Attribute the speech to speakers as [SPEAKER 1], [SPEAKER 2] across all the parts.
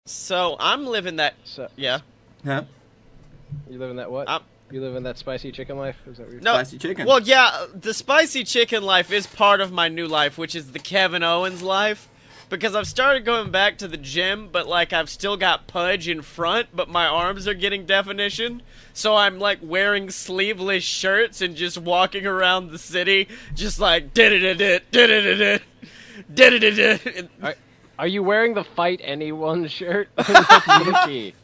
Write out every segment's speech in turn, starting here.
[SPEAKER 1] So I'm living that.
[SPEAKER 2] So,
[SPEAKER 1] Yeah.
[SPEAKER 3] Huh?
[SPEAKER 2] you live in that what?
[SPEAKER 1] I'm,
[SPEAKER 2] You live in that spicy chicken life? Is that what you're
[SPEAKER 1] no.
[SPEAKER 3] Spicy chicken.
[SPEAKER 1] Well, yeah. The spicy chicken life is part of my new life, which is the Kevin Owens life, because I've started going back to the gym, but like I've still got pudge in front, but my arms are getting definition. So I'm like wearing sleeveless shirts and just walking around the city, just like did.
[SPEAKER 2] Are you wearing the Fight Anyone shirt? That's Mickey.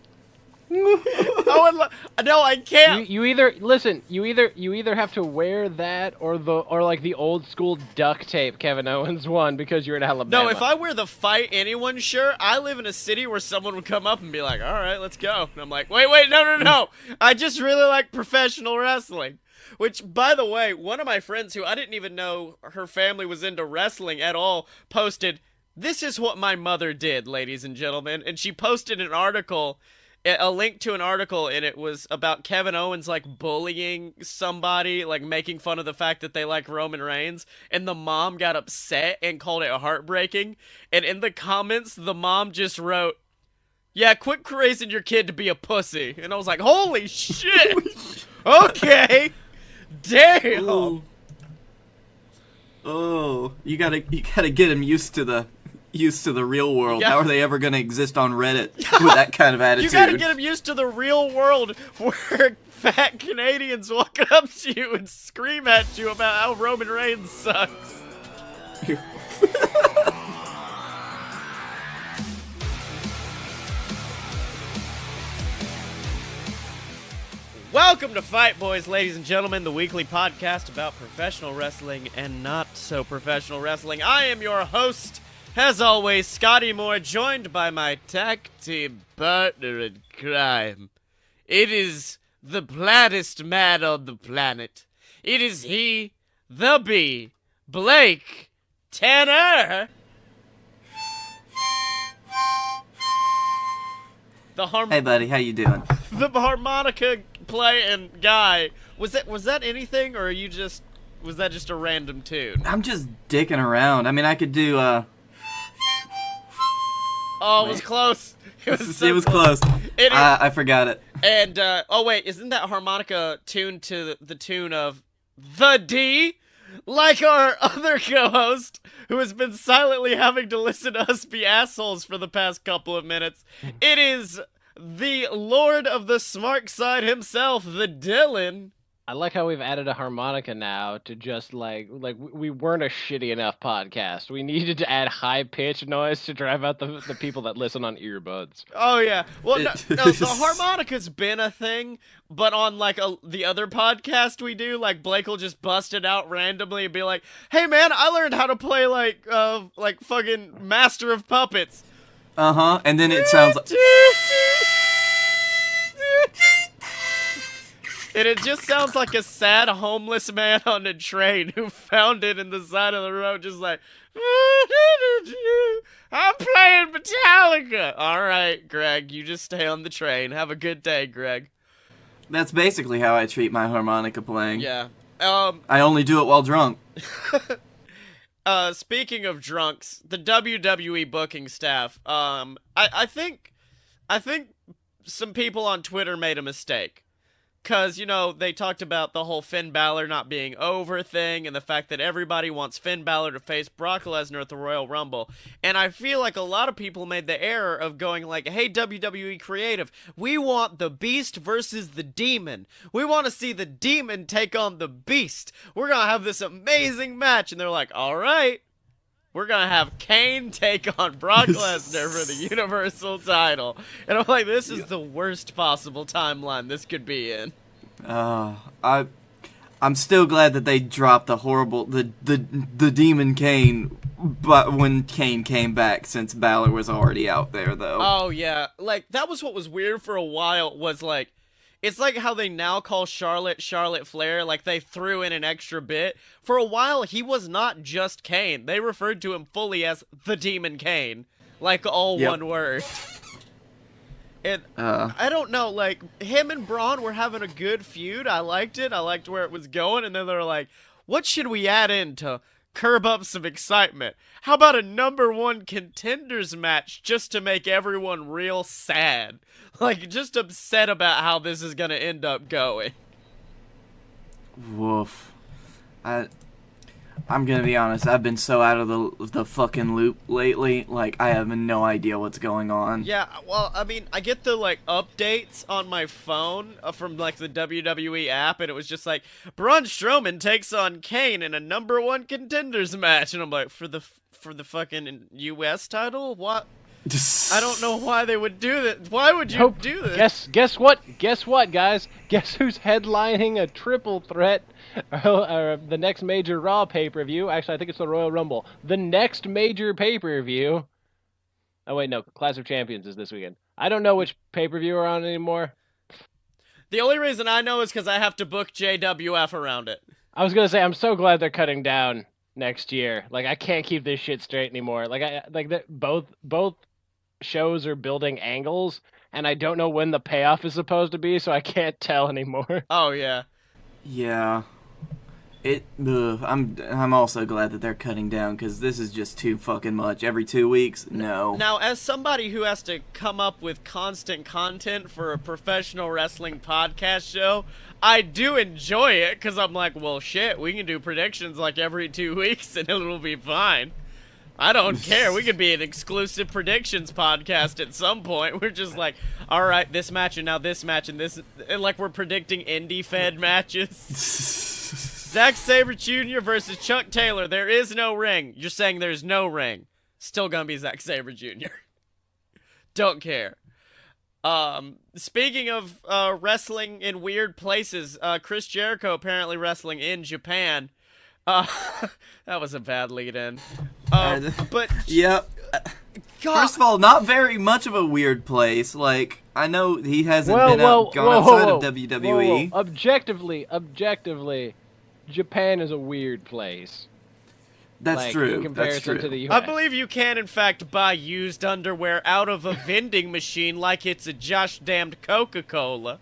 [SPEAKER 1] No, I can't.
[SPEAKER 2] You either listen. You either have to wear that or like the old school duct tape Kevin Owens one because you're in Alabama.
[SPEAKER 1] No, if I wear the Fight Anyone shirt, I live in a city where someone would come up and be like, all right, let's go. And I'm like, wait, no. I just really like professional wrestling. Which, by the way, one of my friends who I didn't even know her family was into wrestling at all posted, "This is what my mother did, ladies and gentlemen." And she posted an article, a link to an article, and it was about Kevin Owens like bullying somebody, like making fun of the fact that they like Roman Reigns, and the mom got upset and called it heartbreaking. And in the comments, the mom just wrote, "Yeah, quit raising your kid to be a pussy." And I was like, holy shit. Okay. Damn.
[SPEAKER 3] Oh, you gotta get him used to the real world.
[SPEAKER 1] Yeah.
[SPEAKER 3] How are they ever gonna exist on Reddit with that kind of attitude?
[SPEAKER 1] You gotta get him used to the real world where fat Canadians walk up to you and scream at you about how Roman Reigns sucks. Welcome to Fight Boys, ladies and gentlemen, the weekly podcast about professional wrestling and not so professional wrestling. I am your host, as always, Scotty Moore, joined by my tag team partner in crime. It is the plattest man on the planet. It is he, the bee, Blake Tanner.
[SPEAKER 3] Hey, buddy, how you doing?
[SPEAKER 1] The harmonica playing guy. Was that anything, or was that just a random tune?
[SPEAKER 3] I'm just dicking around. I mean, I could do.
[SPEAKER 1] Oh, it was close. It was
[SPEAKER 3] close. I forgot it.
[SPEAKER 1] And oh wait, isn't that harmonica tuned to the tune of the D? Like our other co-host, who has been silently having to listen to us be assholes for the past couple of minutes. It is the Lord of the Smart Side himself, the Dylan.
[SPEAKER 2] I like how we've added a harmonica now to just like we weren't a shitty enough podcast. We needed to add high pitched noise to drive out the people that listen on earbuds.
[SPEAKER 1] Oh yeah, well no, the harmonica's been a thing, but on like the other podcast we do, like Blake will just bust it out randomly and be like, "Hey man, I learned how to play like fucking Master of Puppets."
[SPEAKER 3] And then it sounds like.
[SPEAKER 1] And it just sounds like a sad homeless man on a train who found it in the side of the road, just like, "I'm playing Metallica." All right, Greg, you just stay on the train. Have a good day, Greg.
[SPEAKER 3] That's basically how I treat my harmonica playing.
[SPEAKER 1] Yeah.
[SPEAKER 3] I only do it while drunk.
[SPEAKER 1] Speaking of drunks, the WWE booking staff, I think some people on Twitter made a mistake. Because, they talked about the whole Finn Balor not being over thing and the fact that everybody wants Finn Balor to face Brock Lesnar at the Royal Rumble. And I feel like a lot of people made the error of going like, "Hey, WWE Creative, we want the Beast versus the Demon. We want to see the Demon take on the Beast. We're going to have this amazing match." And they're like, "All right. We're going to have Kane take on Brock Lesnar for the Universal title." And I'm like, this is the worst possible timeline this could be in.
[SPEAKER 3] I'm still glad that they dropped the Demon Kane, but when Kane came back, since Balor was already out there, though.
[SPEAKER 1] Oh, yeah. Like, that was what was weird for a while, was like, it's like how they now call Charlotte Flair, like they threw in an extra bit. For a while, he was not just Kane. They referred to him fully as the Demon Kane. Like, all one word. And I don't know, like, him and Braun were having a good feud. I liked it. I liked where it was going. And then they were like, what should we add in to curb up some excitement. How about a #1 contenders match just to make everyone real sad? Like, just upset about how this is gonna end up going.
[SPEAKER 3] Woof. I'm gonna be honest, I've been so out of the fucking loop lately, like, I have no idea what's going on.
[SPEAKER 1] Yeah, well, I mean, I get the, like, updates on my phone from, like, the WWE app, and it was just like, Braun Strowman takes on Kane in a #1 contenders match, and I'm like, for the fucking US title? What? I don't know why they would do that. Why would you do this?
[SPEAKER 2] Guess what? Guess what, guys? Guess who's headlining a triple threat? The next major Raw pay-per-view. Actually, I think it's the Royal Rumble. The next major pay-per-view. Oh wait, no. Clash of Champions is this weekend. I don't know which pay-per-view we're on anymore.
[SPEAKER 1] The only reason I know is because I have to book JWF around it.
[SPEAKER 2] I was gonna say I'm so glad they're cutting down next year. Like I can't keep this shit straight anymore. Both shows are building angles, and I don't know when the payoff is supposed to be, so I can't tell anymore.
[SPEAKER 1] Oh yeah.
[SPEAKER 3] Yeah. I'm also glad that they're cutting down, because this is just too fucking much. Every 2 weeks? No.
[SPEAKER 1] Now, as somebody who has to come up with constant content for a professional wrestling podcast show, I do enjoy it, because I'm like, well, shit, we can do predictions like every 2 weeks, and it'll be fine. I don't care. We could be an exclusive predictions podcast at some point. We're just like, all right, this match, and now this match, and this, and like we're predicting indie-fed matches. Zack Sabre Jr. versus Chuck Taylor. There is no ring. You're saying there's no ring. Still gonna be Zack Sabre Jr. Don't care. Speaking of wrestling in weird places, Chris Jericho apparently wrestling in Japan. That was a bad lead-in. But
[SPEAKER 3] yep.
[SPEAKER 1] God.
[SPEAKER 3] First of all, not very much of a weird place. Like, I know he hasn't gone outside of WWE.
[SPEAKER 2] Objectively, Japan is a weird place.
[SPEAKER 3] That's true.
[SPEAKER 2] In comparison to the US.
[SPEAKER 1] I believe you can, in fact, buy used underwear out of a vending machine like it's a josh damned Coca-Cola.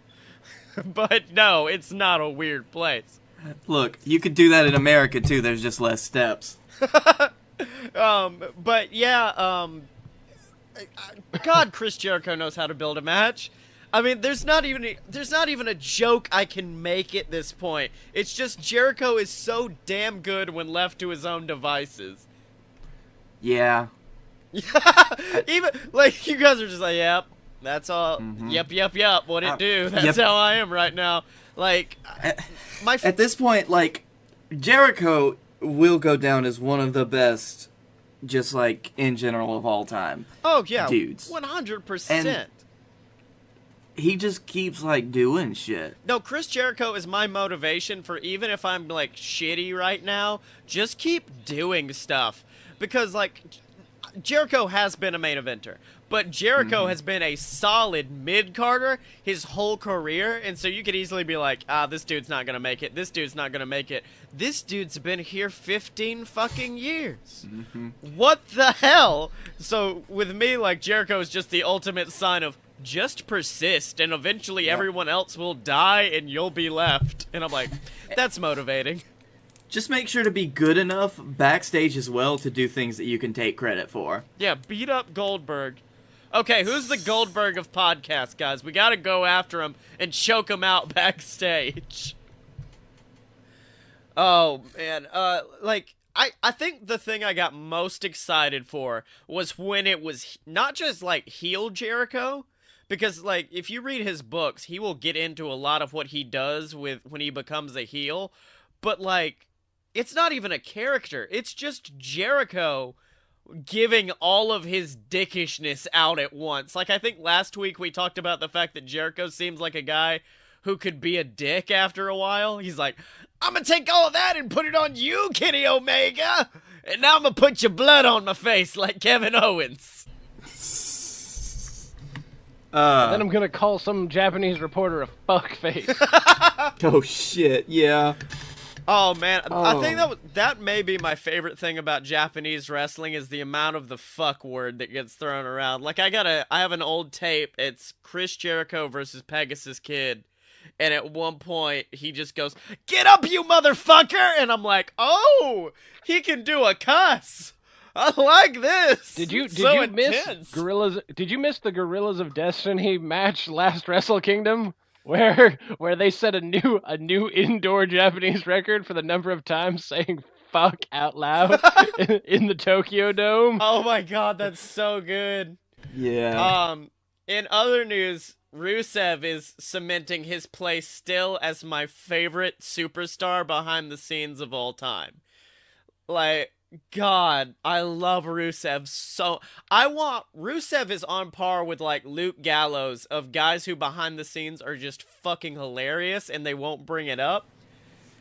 [SPEAKER 1] But no, it's not a weird place.
[SPEAKER 3] Look, you could do that in America too. There's just less steps.
[SPEAKER 1] But yeah, God, Chris Jericho knows how to build a match. I mean, there's not even a joke I can make at this point. It's just Jericho is so damn good when left to his own devices.
[SPEAKER 3] Yeah.
[SPEAKER 1] Even like you guys are just like, yep, that's all. Mm-hmm. Yep. What it do? That's how I am right now. Like,
[SPEAKER 3] at this point, like, Jericho will go down as one of the best, just like in general of all time.
[SPEAKER 1] Oh yeah,
[SPEAKER 3] dudes,
[SPEAKER 1] 100%.
[SPEAKER 3] He just keeps like doing shit.
[SPEAKER 1] No, Chris Jericho is my motivation for even if I'm like shitty right now, just keep doing stuff because like Jericho has been a main eventer. But Jericho has been a solid mid-carder his whole career, and so you could easily be like, this dude's not gonna make it, this dude's not gonna make it. This dude's been here 15 fucking years. Mm-hmm. What the hell? So, with me, like, Jericho is just the ultimate sign of just persist, and eventually everyone else will die, and you'll be left. And I'm like, that's motivating.
[SPEAKER 3] Just make sure to be good enough backstage as well to do things that you can take credit for.
[SPEAKER 1] Yeah, beat up Goldberg. Okay, who's the Goldberg of podcasts, guys? We gotta go after him and choke him out backstage. Oh, man. I think the thing I got most excited for was when it was not just, like, heel Jericho, because, like, if you read his books, he will get into a lot of what he does when he becomes a heel, but, like, it's not even a character. It's just Jericho giving all of his dickishness out at once. Like, I think last week we talked about the fact that Jericho seems like a guy who could be a dick after a while. He's like, I'm gonna take all of that and put it on you, Kenny Omega! And now I'm gonna put your blood on my face like Kevin Owens.
[SPEAKER 2] Then I'm gonna call some Japanese reporter a fuckface.
[SPEAKER 3] Oh shit, yeah.
[SPEAKER 1] Oh man, I think that may be my favorite thing about Japanese wrestling is the amount of the fuck word that gets thrown around. Like I have an old tape. It's Chris Jericho versus Pegasus Kid, And at one point, he just goes, "Get up, you motherfucker!" And I'm like, oh, he can do a cuss. I like this.
[SPEAKER 2] Did you
[SPEAKER 1] intense.
[SPEAKER 2] Did you miss the Gorillas of Destiny match last Wrestle Kingdom, where they set a new indoor Japanese record for the number of times saying "fuck" out loud in the Tokyo Dome?
[SPEAKER 1] Oh my god, that's so good.
[SPEAKER 3] Yeah.
[SPEAKER 1] In other news, Rusev is cementing his place still as my favorite superstar behind the scenes of all time. Like, God, I love Rusev so. Rusev is on par with like Luke Gallows of guys who behind the scenes are just fucking hilarious and they won't bring it up.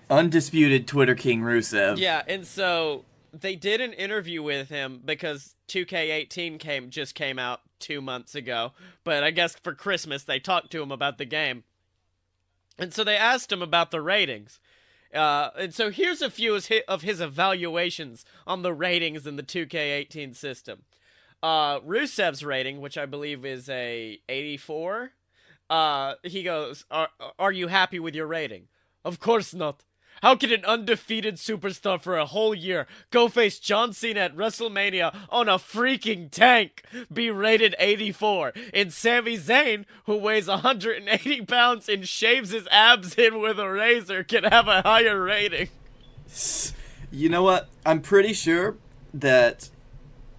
[SPEAKER 3] Undisputed Twitter King Rusev.
[SPEAKER 1] Yeah, and so they did an interview with him because 2K18 just came out 2 months ago, but I guess for Christmas they talked to him about the game. And so they asked him about the ratings. And so here's a few of his evaluations on the ratings in the 2K18 system. Rusev's rating, which I believe is a 84, he goes, are you happy with your rating? Of course not. How can an undefeated superstar for a whole year go face John Cena at WrestleMania on a freaking tank be rated 84? And Sami Zayn, who weighs 180 pounds and shaves his abs in with a razor, can have a higher rating.
[SPEAKER 3] You know what? I'm pretty sure that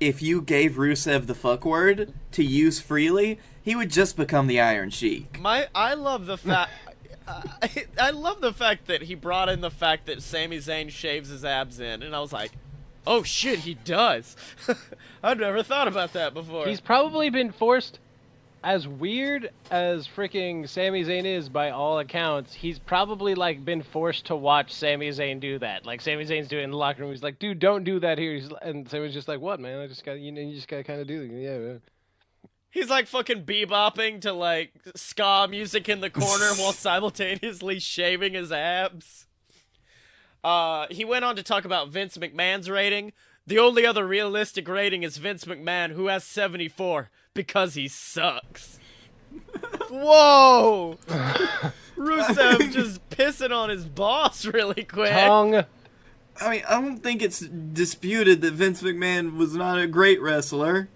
[SPEAKER 3] if you gave Rusev the fuck word to use freely, he would just become the Iron Sheik.
[SPEAKER 1] I love the fact... I love the fact that he brought in the fact that Sami Zayn shaves his abs in, and I was like, oh shit, he does. I've never thought about that before.
[SPEAKER 2] He's probably been forced, as weird as freaking Sami Zayn is by all accounts, he's probably like been forced to watch Sami Zayn do that. Like Sami Zayn's doing it in the locker room, he's like, dude, don't do that here. And Sami's just like, what, man? I just got, you just gotta kind of do it. Yeah, man.
[SPEAKER 1] He's like fucking bebopping to like ska music in the corner while simultaneously shaving his abs. He went on to talk about Vince McMahon's rating. The only other realistic rating is Vince McMahon, who has 74 because he sucks. Whoa! Rusev just pissing on his boss really quick.
[SPEAKER 2] Tongue.
[SPEAKER 3] I mean, I don't think it's disputed that Vince McMahon was not a great wrestler.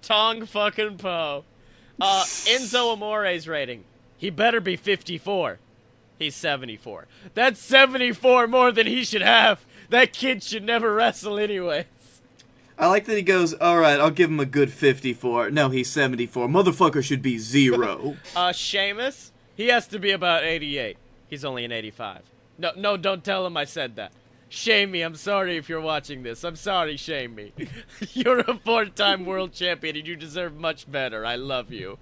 [SPEAKER 1] Tong fucking po. Enzo Amore's rating. He better be 54. He's 74. That's 74 more than he should have. That kid should never wrestle anyways.
[SPEAKER 3] I like that he goes, alright, I'll give him a good 54. No, he's 74. Motherfucker should be 0.
[SPEAKER 1] Sheamus, he has to be about 88. He's only an 85. No, don't tell him I said that. Shame me, I'm sorry if you're watching this. I'm sorry, shame me. You're a 4-time world champion and you deserve much better. I love you.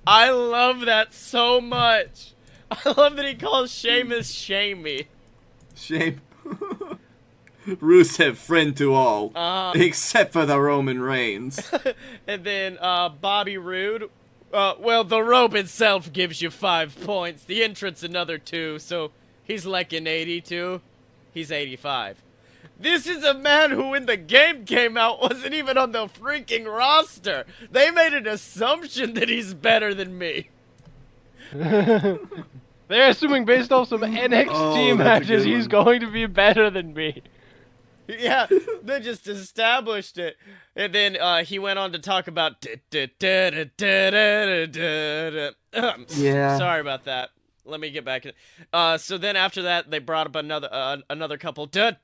[SPEAKER 1] I love that so much. I love that he calls Sheamus Shamey.
[SPEAKER 3] Shame. Rusev, friend to all. Except for the Roman Reigns.
[SPEAKER 1] And then Bobby Roode. Well, the robe itself gives you 5 points. The entrance another 2, so he's like an 82. He's 85. This is a man who, when the game came out, wasn't even on the freaking roster. They made an assumption that he's better than me.
[SPEAKER 2] They're assuming based off some NXT matches he's going to be better than me.
[SPEAKER 1] Yeah, they just established it. And then he went on to talk about...
[SPEAKER 3] Yeah.
[SPEAKER 1] Sorry about that. Let me get back. So then after that, they brought up another couple. Sorry,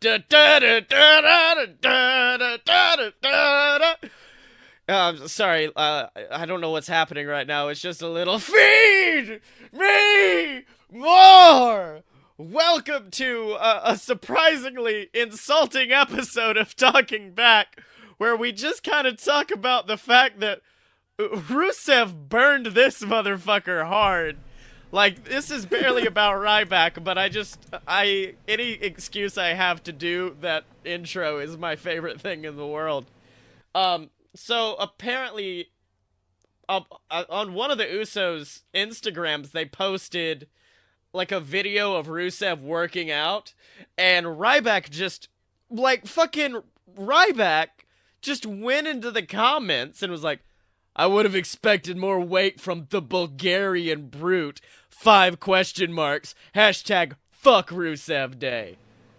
[SPEAKER 1] I don't know what's happening right now. It's just a little feed me more. Welcome to a surprisingly insulting episode of Talking Back, where we just kind of talk about the fact that Rusev burned this motherfucker hard. Like, this is barely about Ryback, but any excuse I have to do that intro is my favorite thing in the world. So apparently, on one of the Usos' Instagrams, they posted, like, a video of Rusev working out, and Ryback just, like, fucking Ryback just went into the comments and was like, I would have expected more weight from the Bulgarian brute. 5 question marks. Hashtag fuck Rusev Day.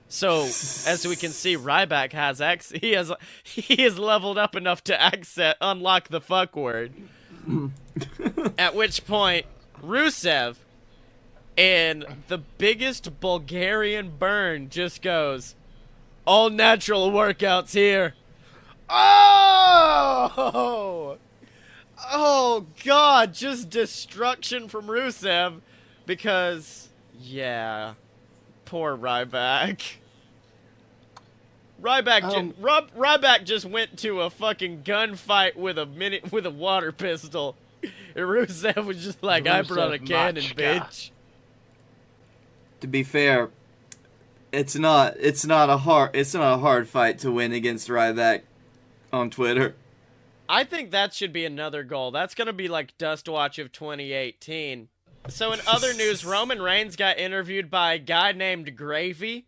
[SPEAKER 1] So, as we can see, Ryback has he is leveled up enough to unlock the fuck word. At which point, Rusev, in the biggest Bulgarian burn, just goes, all natural workouts here. Oh! Oh, God, just destruction from Rusev. Because, yeah, poor Ryback. Ryback just went to a fucking gunfight with a water pistol. And Rusev was just like, I brought a cannon, bitch.
[SPEAKER 3] To be fair, it's not a hard fight to win against Ryback on Twitter.
[SPEAKER 1] I think that should be another goal. That's gonna be like Dust Watch of 2018. So in other news, Roman Reigns got interviewed by a guy named Gravy.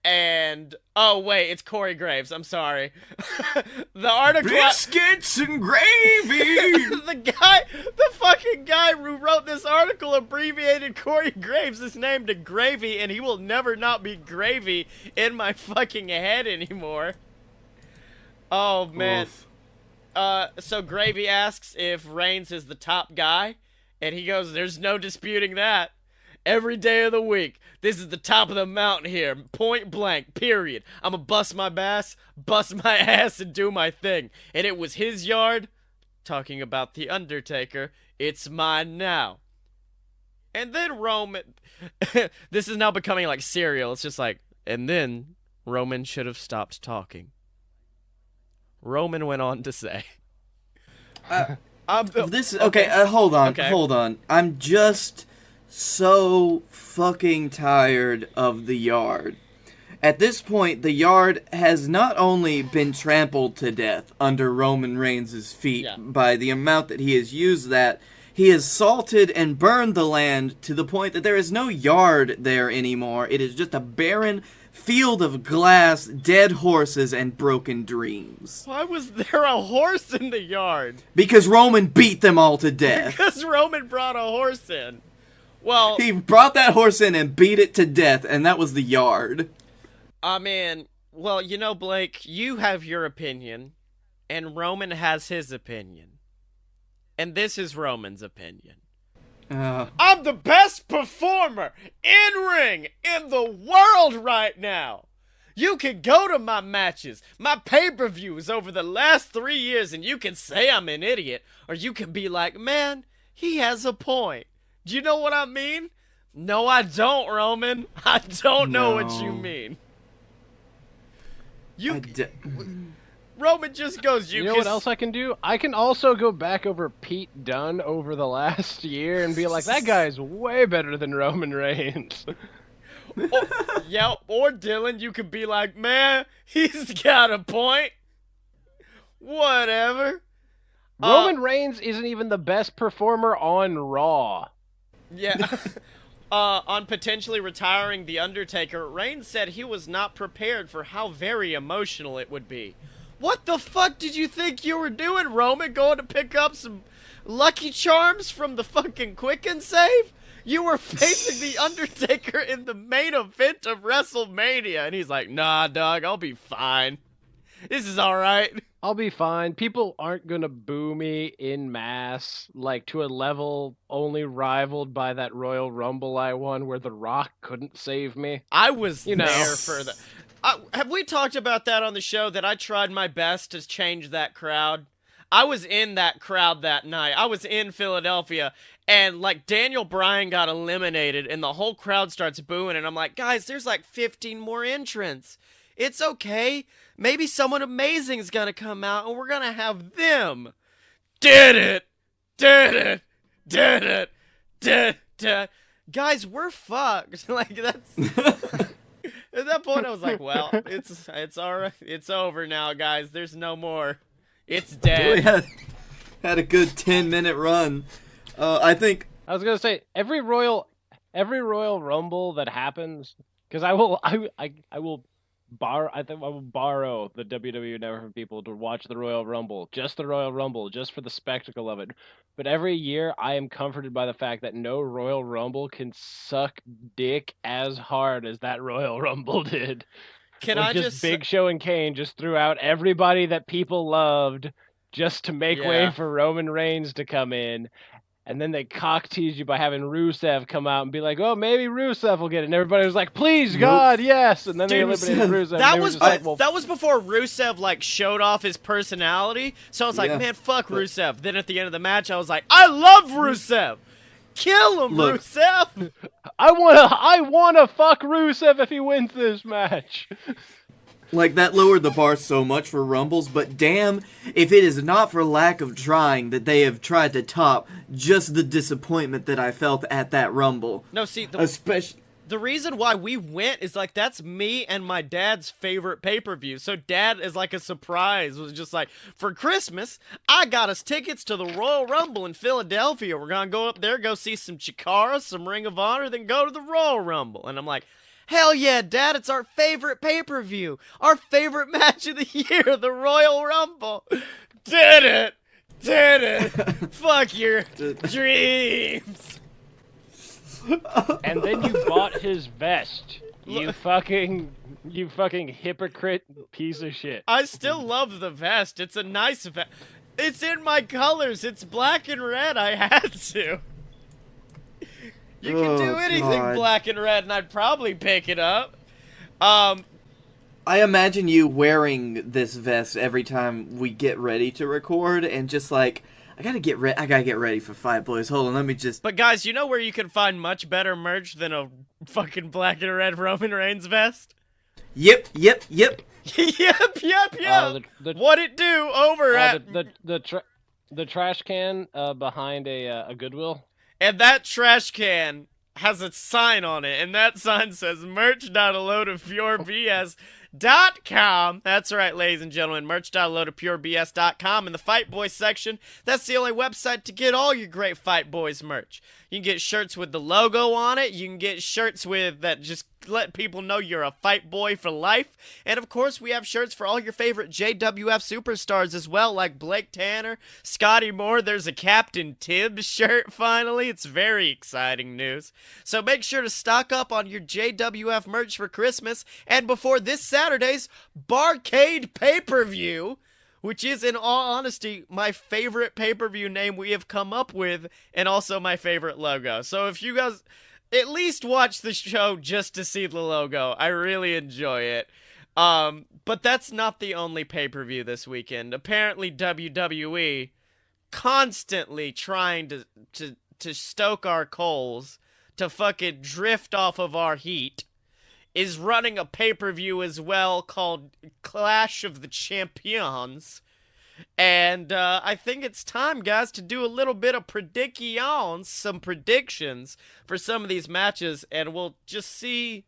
[SPEAKER 1] And oh wait, it's Corey Graves. I'm sorry. The article.
[SPEAKER 3] Biscuits and gravy.
[SPEAKER 1] the fucking guy who wrote this article abbreviated Corey Graves' name to Gravy, and he will never not be Gravy in my fucking head anymore. Oh man.
[SPEAKER 3] Oof.
[SPEAKER 1] So Gravy asks if Reigns is the top guy, and he goes, "There's no disputing that. Every day of the week, this is the top of the mountain here, point blank, period. I'ma bust my ass, and do my thing. And it was his yard, talking about The Undertaker, it's mine now." And then Roman, this is now becoming like serial, it's just like, and then Roman should have stopped talking. Roman went on to say,
[SPEAKER 3] hold on. I'm just so fucking tired of the yard. At this point, the yard has not only been trampled to death under Roman Reigns' feet by the amount that he has used that, he has salted and burned the land to the point that there is no yard there anymore. It is just a barren field of glass, dead horses, and broken dreams.
[SPEAKER 1] Why was there a horse in the yard?
[SPEAKER 3] Because Roman beat them all to death.
[SPEAKER 1] Because Roman brought a horse in. Well,
[SPEAKER 3] he brought that horse in and beat it to death, and that was the yard.
[SPEAKER 1] I mean, well, you know, Blake, you have your opinion, and Roman has his opinion. And this is Roman's opinion. I'm the best performer in ring in the world right now. You can go to my matches, my pay-per-views over the last 3 years, and you can say I'm an idiot, or you can be like, man, he has a point. Do you know what I mean? No, I don't, Roman. I don't know what you mean. Roman just goes,
[SPEAKER 2] you know what else I can do? I can also go back over Pete Dunne over the last year and be like, that guy's way better than Roman Reigns.
[SPEAKER 1] Or Dylan, you could be like, man, he's got a point. Whatever.
[SPEAKER 2] Roman Reigns isn't even the best performer on Raw.
[SPEAKER 1] Yeah. On potentially retiring The Undertaker, Reigns said he was not prepared for how very emotional it would be. What the fuck did you think you were doing, Roman? Going to pick up some Lucky Charms from the fucking Quick and Save? You were facing The Undertaker in the main event of WrestleMania. And he's like, nah, dog, I'll be fine. This is alright.
[SPEAKER 2] I'll be fine. People aren't gonna boo me in mass, like to a level only rivaled by that Royal Rumble I won where The Rock couldn't save me.
[SPEAKER 1] I was there for that. Have we talked about that on the show, that I tried my best to change that crowd? I was in that crowd that night. I was in Philadelphia, and like Daniel Bryan got eliminated, and the whole crowd starts booing, and I'm like, guys, there's like 15 more entrants. It's okay. Maybe someone amazing is gonna come out, and we're gonna have them. Did it. Guys, we're fucked. Like, that's... At that point, I was like, well, it's all right. It's over now, guys. There's no more. It's dead.
[SPEAKER 3] Really had a good 10-minute run. I think...
[SPEAKER 2] I was gonna say, every Royal Rumble that happens, because I will I think I will borrow the WWE Network from people to watch the Royal Rumble, just the Royal Rumble, just for the spectacle of it. But every year, I am comforted by the fact that no Royal Rumble can suck dick as hard as that Royal Rumble did.
[SPEAKER 1] Can
[SPEAKER 2] Where
[SPEAKER 1] I just
[SPEAKER 2] Big Show and Kane just threw out everybody that people loved just to make way for Roman Reigns to come in. And then they cock tease you by having Rusev come out and be like, "Oh, maybe Rusev will get it." And everybody was like, "Please, God, yes!" And then they eliminated Rusev.
[SPEAKER 1] That was before Rusev like showed off his personality. So I was like, "Man, fuck Rusev." Then at the end of the match, I was like, "I love Rusev. Kill him, Rusev."
[SPEAKER 2] I wanna fuck Rusev if he wins this match.
[SPEAKER 3] Like, that lowered the bar so much for Rumbles, but damn if it is not for lack of trying that they have tried to top just the disappointment that I felt at that Rumble.
[SPEAKER 1] No, see,
[SPEAKER 3] especially
[SPEAKER 1] the reason why we went is like that's me and my dad's favorite pay-per-view. So dad is like a surprise, was just like, for Christmas, I got us tickets to the Royal Rumble in Philadelphia. We're gonna go up there, go see some Chikara, some Ring of Honor, then go to the Royal Rumble. And I'm like, hell yeah, Dad, it's our favorite pay-per-view. Our favorite match of the year, the Royal Rumble. Did it. Fuck your dreams.
[SPEAKER 2] And then you bought his vest. You fucking hypocrite piece of shit.
[SPEAKER 1] I still love the vest. It's a nice vest. It's in my colors. It's black and red. I had to. You can do anything black and red, and I'd probably pick it up.
[SPEAKER 3] I imagine you wearing this vest every time we get ready to record, and just like, I gotta get ready for Fight Boys. Hold on, let me just.
[SPEAKER 1] But guys, you know where you can find much better merch than a fucking black and red Roman Reigns vest?
[SPEAKER 3] Yep.
[SPEAKER 1] Yep. What it do over at
[SPEAKER 2] the trash can behind a Goodwill?
[SPEAKER 1] And that trash can has a sign on it, and that sign says merch.aloadofpurebs.com. That's right, ladies and gentlemen, merch.aloadofpurebs.com. In the Fight Boys section, that's the only website to get all your great Fight Boys merch. You can get shirts with the logo on it. You can get shirts with that just let people know you're a Fight Boy for life. And of course, we have shirts for all your favorite JWF superstars as well, like Blake Tanner, Scotty Moore. There's a Captain Tibbs shirt finally. It's very exciting news. So make sure to stock up on your JWF merch for Christmas and before this Saturday's Barrcade PPV, which is, in all honesty, my favorite pay-per-view name we have come up with, and also my favorite logo. So if you guys at least watch the show just to see the logo, I really enjoy it. But that's not the only pay-per-view this weekend. Apparently WWE, constantly trying to stoke our coals, to fucking drift off of our heat, is running a pay-per-view as well called Clash of the Champions. And I think it's time, guys, to do a little bit of some predictions for some of these matches, and we'll just see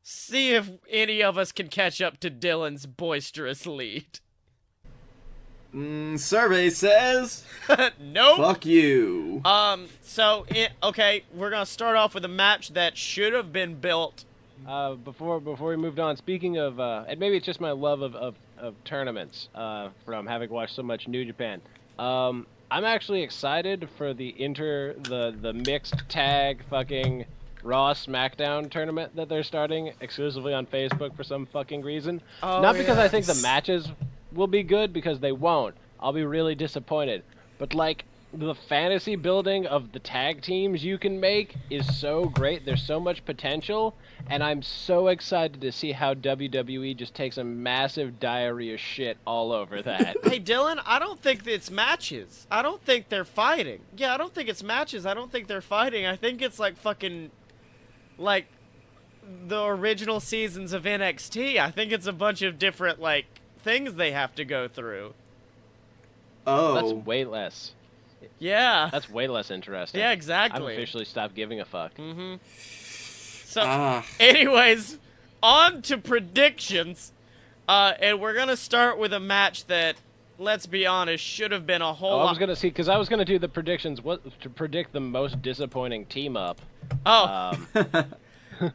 [SPEAKER 1] if any of us can catch up to Dylan's boisterous lead.
[SPEAKER 3] Survey says
[SPEAKER 1] nope.
[SPEAKER 3] Fuck you.
[SPEAKER 1] Okay, we're gonna start off with a match that should have been built.
[SPEAKER 2] Before we moved on, speaking of, and maybe it's just my love of tournaments from having watched so much New Japan. I'm actually excited for the mixed tag fucking Raw SmackDown tournament that they're starting exclusively on Facebook for some fucking reason. Not because I think the matches will be good, because they won't. I'll be really disappointed. But like, the fantasy building of the tag teams you can make is so great. There's so much potential, and I'm so excited to see how WWE just takes a massive diarrhea shit all over that.
[SPEAKER 1] Hey, Dylan, I don't think it's matches. I don't think they're fighting. Yeah, I don't think it's matches. I don't think they're fighting. I think it's like fucking, like, the original seasons of NXT. I think it's a bunch of different, like, things they have to go through.
[SPEAKER 3] Oh.
[SPEAKER 2] That's way less.
[SPEAKER 1] Yeah.
[SPEAKER 2] That's way less interesting.
[SPEAKER 1] Yeah, exactly.
[SPEAKER 2] I've officially stopped giving a fuck.
[SPEAKER 1] Mm-hmm. So, anyways, on to predictions. And we're going to start with a match that, let's be honest, should have been a whole lot.
[SPEAKER 2] I was going to see, because I was going to do the predictions to predict the most disappointing team up.
[SPEAKER 1] Oh.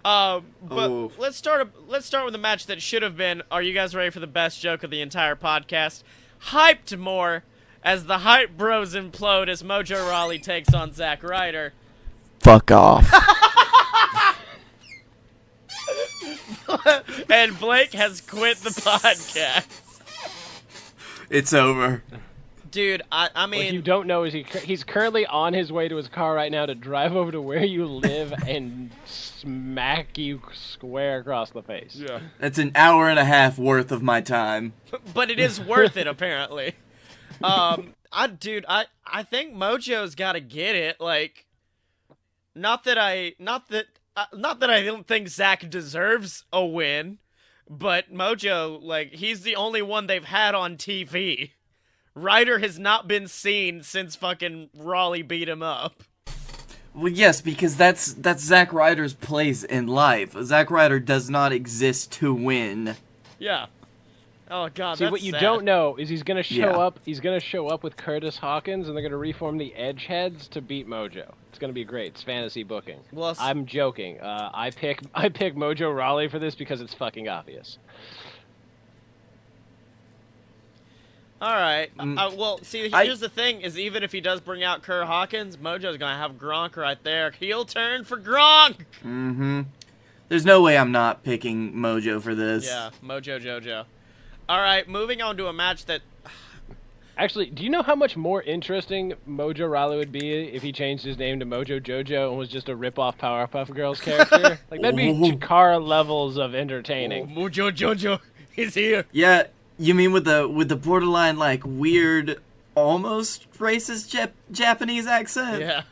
[SPEAKER 1] But let's start with a match that should have been. Are you guys ready for the best joke of the entire podcast? Hyped more as the Hype Bros implode as Mojo Rawley takes on Zack Ryder.
[SPEAKER 3] Fuck off.
[SPEAKER 1] And Blake has quit the podcast.
[SPEAKER 3] It's over.
[SPEAKER 1] Dude, I mean...
[SPEAKER 2] What you don't know is he's currently on his way to his car right now to drive over to where you live and smack you square across the face.
[SPEAKER 1] Yeah.
[SPEAKER 3] That's an hour and a half worth of my time.
[SPEAKER 1] But it is worth it, apparently. I think Mojo's got to get it. Like, not that I don't think Zack deserves a win, but Mojo, like, he's the only one they've had on TV. Ryder has not been seen since fucking Rawley beat him up.
[SPEAKER 3] Well, yes, because that's Zack Ryder's place in life. Zack Ryder does not exist to win.
[SPEAKER 1] Yeah. Oh god,
[SPEAKER 2] See,
[SPEAKER 1] that's
[SPEAKER 2] what you
[SPEAKER 1] sad.
[SPEAKER 2] don't know is he's gonna show
[SPEAKER 3] Yeah.
[SPEAKER 2] up. He's gonna show up with Curtis Hawkins, and they're gonna reform the Edgeheads to beat Mojo. It's gonna be great. It's fantasy booking.
[SPEAKER 1] Well,
[SPEAKER 2] I'm joking. I pick Mojo Rawley for this because it's fucking obvious.
[SPEAKER 1] all right. Well, see, here's the thing: is even if he does bring out Kerr Hawkins, Mojo's gonna have Gronk right there. Heel turn for Gronk.
[SPEAKER 3] Mm-hmm. There's no way I'm not picking Mojo for this.
[SPEAKER 1] Yeah, Mojo Jojo. All right, moving on to a match that.
[SPEAKER 2] Actually, do you know how much more interesting Mojo Rawley would be if he changed his name to Mojo Jojo and was just a rip-off Powerpuff Girls character? Like, that'd be Chikara levels of entertaining.
[SPEAKER 1] Oh, Mojo Jojo is here.
[SPEAKER 3] Yeah, you mean with the borderline, like, weird, almost racist Japanese accent?
[SPEAKER 1] Yeah.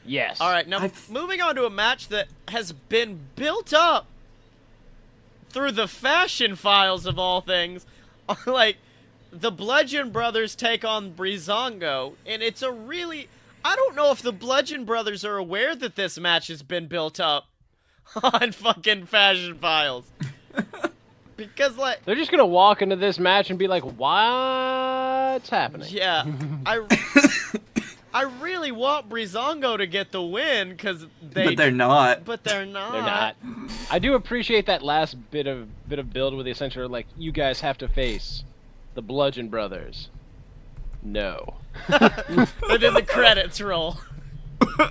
[SPEAKER 2] Yes.
[SPEAKER 1] All right, now moving on to a match that has been built up through the fashion files of all things. Like, the Bludgeon Brothers take on Breezango, and it's a really... I don't know if the Bludgeon Brothers are aware that this match has been built up on fucking fashion files. Because, like...
[SPEAKER 2] They're just gonna walk into this match and be like, what's happening?
[SPEAKER 1] Yeah, I really want Breezango to get the win, because
[SPEAKER 3] But they're not.
[SPEAKER 1] But they're not.
[SPEAKER 2] They're not. I do appreciate that last bit of build with the essential, like, you guys have to face the Bludgeon Brothers. No.
[SPEAKER 1] And then the credits roll.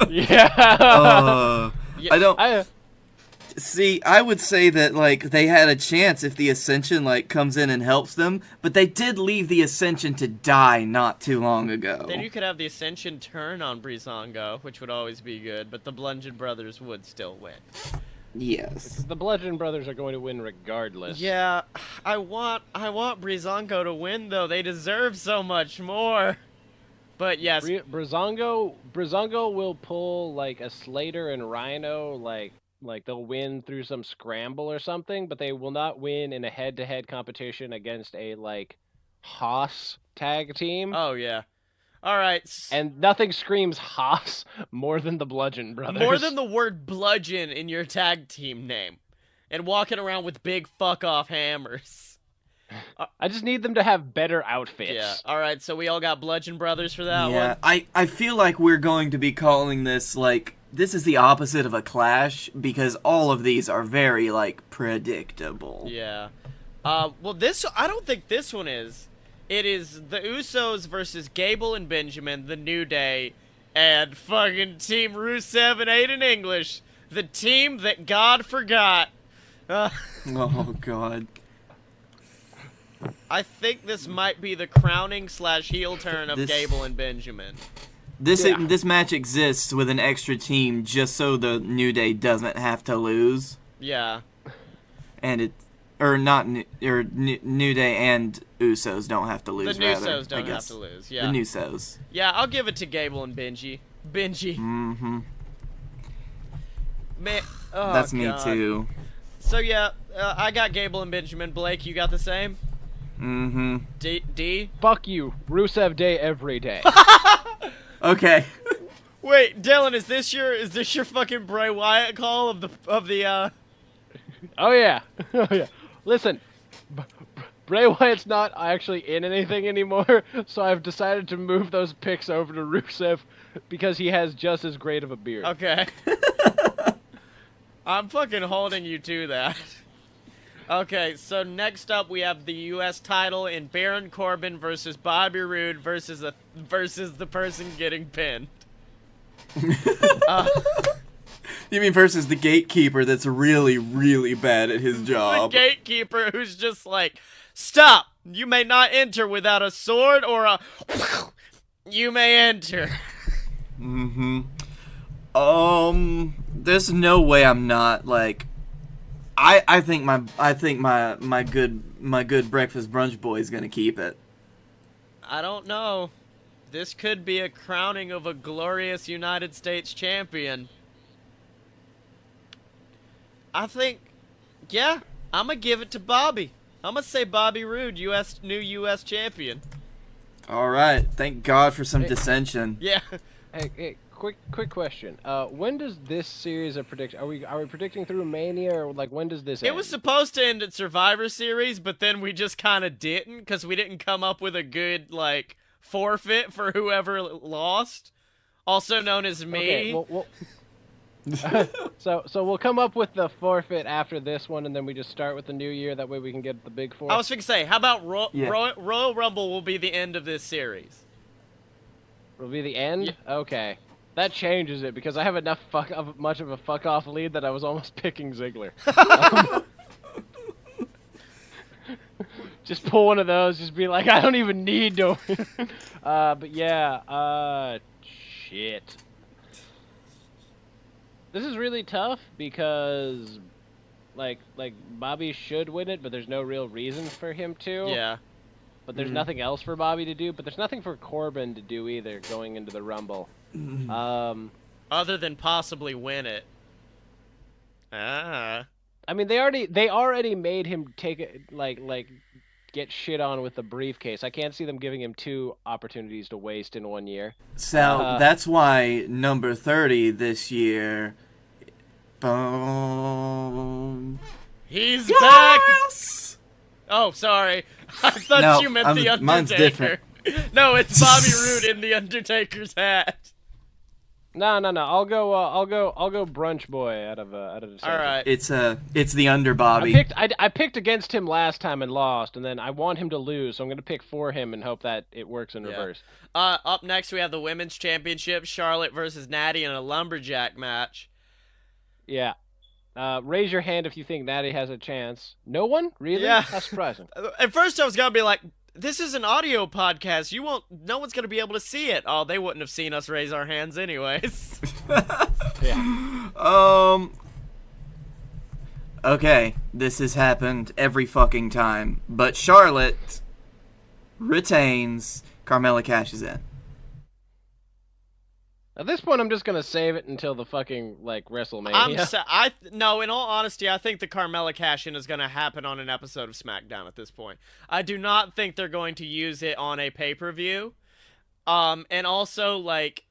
[SPEAKER 2] Yeah.
[SPEAKER 1] Yeah,
[SPEAKER 3] I don't... See, I would say that, like, they had a chance if the Ascension, like, comes in and helps them, but they did leave the Ascension to die not too long ago.
[SPEAKER 1] Then you could have the Ascension turn on Breezango, which would always be good, but the Bludgeon Brothers would still win.
[SPEAKER 3] Yes.
[SPEAKER 2] The Bludgeon Brothers are going to win regardless.
[SPEAKER 1] Yeah, I want Breezango to win, though. They deserve so much more. But yes.
[SPEAKER 2] Breezango will pull, like, a Slater and Rhino, like they'll win through some scramble or something, but they will not win in a head-to-head competition against a, like, Haas tag team.
[SPEAKER 1] Oh, yeah. All right.
[SPEAKER 2] And nothing screams Haas more than the Bludgeon Brothers.
[SPEAKER 1] More than the word bludgeon in your tag team name. And walking around with big fuck-off hammers.
[SPEAKER 2] I just need them to have better outfits.
[SPEAKER 1] Yeah. All right, so we all got Bludgeon Brothers for that one?
[SPEAKER 3] Yeah, I feel like we're going to be calling this, like... This is the opposite of a clash, because all of these are very, like, predictable.
[SPEAKER 1] Yeah. Well, I don't think this one is. It is the Usos versus Gable and Benjamin, the New Day, and fucking Team Rusev and Aiden English. The team that God forgot.
[SPEAKER 3] Oh, God.
[SPEAKER 1] I think this might be the crowning / heel turn of Gable and Benjamin.
[SPEAKER 3] This match exists with an extra team just so the New Day doesn't have to lose.
[SPEAKER 1] Yeah.
[SPEAKER 3] And New Day and Usos don't have to lose.
[SPEAKER 1] The Usos don't have to lose. Yeah.
[SPEAKER 3] The Usos.
[SPEAKER 1] Yeah, I'll give it to Gable and Benji.
[SPEAKER 3] Mm-hmm.
[SPEAKER 1] Man, oh,
[SPEAKER 3] that's
[SPEAKER 1] God.
[SPEAKER 3] me too.
[SPEAKER 1] So yeah, I got Gable and Benjamin. Blake, you got the same?
[SPEAKER 3] Mm-hmm.
[SPEAKER 1] D?
[SPEAKER 2] Fuck you. Rusev Day every day.
[SPEAKER 3] Okay.
[SPEAKER 1] Wait, Dylan, is this your fucking Bray Wyatt call of the
[SPEAKER 2] Oh yeah. Oh yeah. Listen, Bray Wyatt's not actually in anything anymore, so I've decided to move those picks over to Rusev because he has just as great of a beard.
[SPEAKER 1] Okay. I'm fucking holding you to that. Okay, so next up we have the U.S. title in Baron Corbin versus Bobby Roode versus the person getting pinned.
[SPEAKER 3] You mean versus the gatekeeper that's really, really bad at his job?
[SPEAKER 1] The gatekeeper who's just like, stop! You may not enter without a sword or a... You may enter.
[SPEAKER 3] Mm-hmm. There's no way I'm not, like... I think my good breakfast brunch boy is gonna keep it.
[SPEAKER 1] I don't know. This could be a crowning of a glorious United States champion. I think, yeah, I'm gonna give it to Bobby. I'm gonna say Bobby Roode, new U.S. champion.
[SPEAKER 3] All right, thank God for some dissension.
[SPEAKER 1] Yeah.
[SPEAKER 2] Hey, quick question. When does this series of prediction? Are we predicting through Mania, or like when does this end?
[SPEAKER 1] It was supposed to end at Survivor Series, but then we just kind of didn't because we didn't come up with a good like forfeit for whoever lost, also known as me.
[SPEAKER 2] Okay, well so we'll come up with the forfeit after this one, and then we just start with the new year. That way we can get the big four.
[SPEAKER 1] I was going to say, how about Royal Rumble will be the end of this series?
[SPEAKER 2] Will be the end?
[SPEAKER 1] Yeah.
[SPEAKER 2] Okay. That changes it, because I have enough much of a fuck-off lead that I was almost picking Ziggler. Just pull one of those, just be like, I don't even need to. But yeah, shit. This is really tough, because, like Bobby should win it, but there's no real reason for him to.
[SPEAKER 1] Yeah.
[SPEAKER 2] But there's nothing else for Bobby to do, but there's nothing for Corbin to do either going into the Rumble.
[SPEAKER 1] Other than possibly win it. I
[SPEAKER 2] mean, they already made him take it, like get shit on with the briefcase. I can't see them giving him 2 opportunities to waste in 1 year.
[SPEAKER 3] So that's why number 30 this year. Boom.
[SPEAKER 1] He's back. Oh, sorry. I thought you meant the Undertaker.
[SPEAKER 3] Mine's different.
[SPEAKER 1] No, it's Bobby Roode in the Undertaker's hat.
[SPEAKER 2] No. I'll go brunch boy out of the.
[SPEAKER 1] All right.
[SPEAKER 3] It's the under Bobby.
[SPEAKER 2] I picked against him last time and lost, and then I want him to lose, so I'm gonna pick for him and hope that it works in reverse.
[SPEAKER 1] Up next we have the Women's Championship: Charlotte versus Natty in a lumberjack match.
[SPEAKER 2] Yeah. Raise your hand if you think Natty has a chance. No one? Really?
[SPEAKER 1] Yeah.
[SPEAKER 2] That's surprising.
[SPEAKER 1] At first I was gonna be like, this is an audio podcast. No one's gonna be able to see it. Oh, they wouldn't have seen us raise our hands anyways.
[SPEAKER 2] Yeah.
[SPEAKER 3] Okay, this has happened every fucking time, but Charlotte retains. Carmella cashes in.
[SPEAKER 2] At this point, I'm just gonna save it until the fucking WrestleMania.
[SPEAKER 1] No, in all honesty, I think the Carmella cash-in is gonna happen on an episode of SmackDown at this point. I do not think they're going to use it on a pay-per-view. And also, like,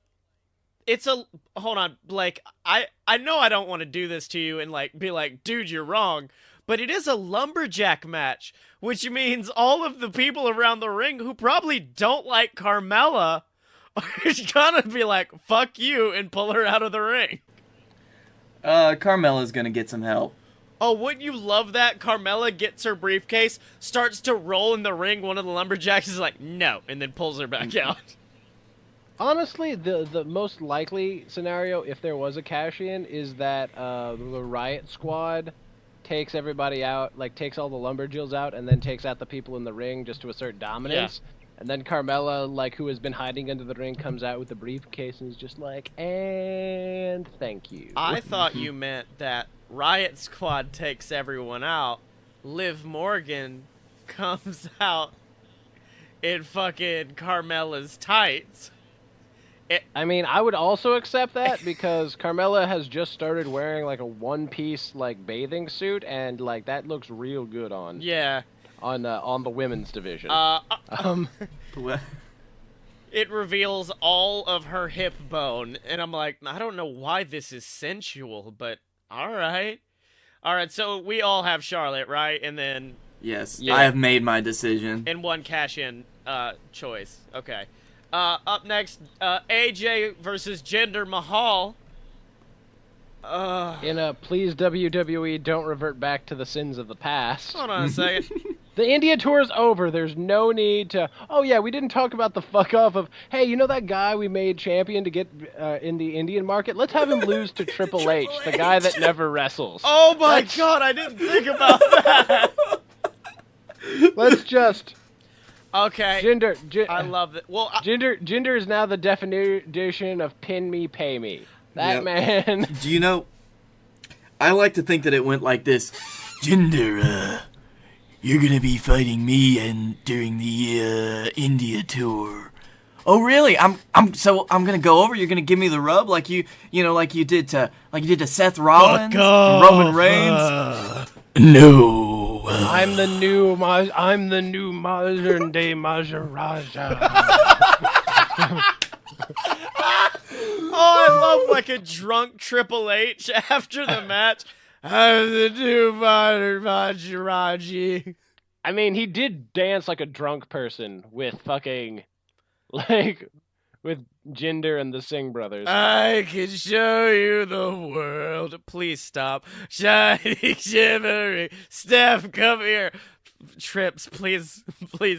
[SPEAKER 1] hold on, Blake, I know I don't want to do this to you and, like, be like, dude, you're wrong, but it is a lumberjack match, which means all of the people around the ring who probably don't like Carmella are gonna be like, fuck you, and pull her out of the ring.
[SPEAKER 3] Carmella's gonna get some help.
[SPEAKER 1] Oh, wouldn't you love that? Carmella gets her briefcase, starts to roll in the ring, one of the lumberjacks is like, no, and then pulls her back out.
[SPEAKER 2] Honestly, the most likely scenario, if there was a cash-in, is that the Riot Squad takes everybody out, like takes all the lumberjills out, and then takes out the people in the ring just to assert dominance. Yeah. And then Carmella, like, who has been hiding under the ring, comes out with the briefcase and is just like, and thank you.
[SPEAKER 1] I thought you meant that Riot Squad takes everyone out, Liv Morgan comes out in fucking Carmella's tights.
[SPEAKER 2] I mean, I would also accept that because Carmella has just started wearing, like, a one-piece, like, bathing suit, and, like, that looks real good on.
[SPEAKER 1] Yeah.
[SPEAKER 2] On the women's division.
[SPEAKER 1] It reveals all of her hip bone, and I'm like, I don't know why this is sensual, but alright. Alright, so we all have Charlotte, right? And then...
[SPEAKER 3] Yes, yeah. I have made my decision.
[SPEAKER 1] And one cash-in choice. Okay. Up next, AJ versus Jinder Mahal.
[SPEAKER 2] In a please WWE don't revert back to the sins of the past.
[SPEAKER 1] Hold on a second.
[SPEAKER 2] The India tour's over. There's no need to. Oh yeah, we didn't talk about the fuck off of. Hey, you know that guy we made champion to get in the Indian market? Let's have him lose to Triple H, the guy that never wrestles.
[SPEAKER 1] Oh my god, I didn't think about that.
[SPEAKER 2] Let's just.
[SPEAKER 1] Okay.
[SPEAKER 2] Jinder.
[SPEAKER 1] I love it. Well,
[SPEAKER 2] Jinder is now the definition of pin me, pay me. That man.
[SPEAKER 3] Do you know? I like to think that it went like this. Jinder, you're gonna be fighting me and during the India tour. Oh really? I'm gonna go over. You're gonna give me the rub like you did to Seth Rollins, and Roman Reigns. No.
[SPEAKER 2] I'm the new modern day Maharaja.
[SPEAKER 1] Oh, I love like a drunk Triple H after the match. I'm the new modern Maharaji.
[SPEAKER 2] I mean, he did dance like a drunk person with fucking, like, with Jinder and the Singh brothers.
[SPEAKER 1] I can show you the world. Please stop. Shining, shimmering. Steph, come here. Trips, please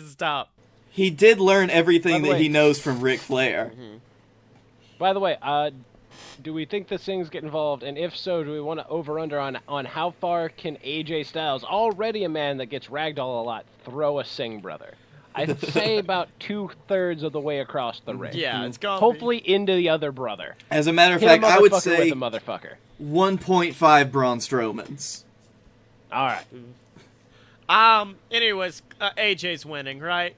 [SPEAKER 1] stop.
[SPEAKER 3] He did learn everything that he knows from Ric Flair.
[SPEAKER 1] Mm-hmm.
[SPEAKER 2] By the way, do we think the Singhs get involved? And if so, do we want to over-under on how far can AJ Styles, already a man that gets ragdoll a lot, throw a Singh brother? I'd say about 2/3 of the way across the ring.
[SPEAKER 1] Yeah, it's gone.
[SPEAKER 2] Hopefully into the other brother.
[SPEAKER 3] As a matter of fact, I would say
[SPEAKER 2] with the motherfucker.
[SPEAKER 3] 1.5 Braun Strowmans.
[SPEAKER 2] All right.
[SPEAKER 1] Anyways, AJ's winning, right?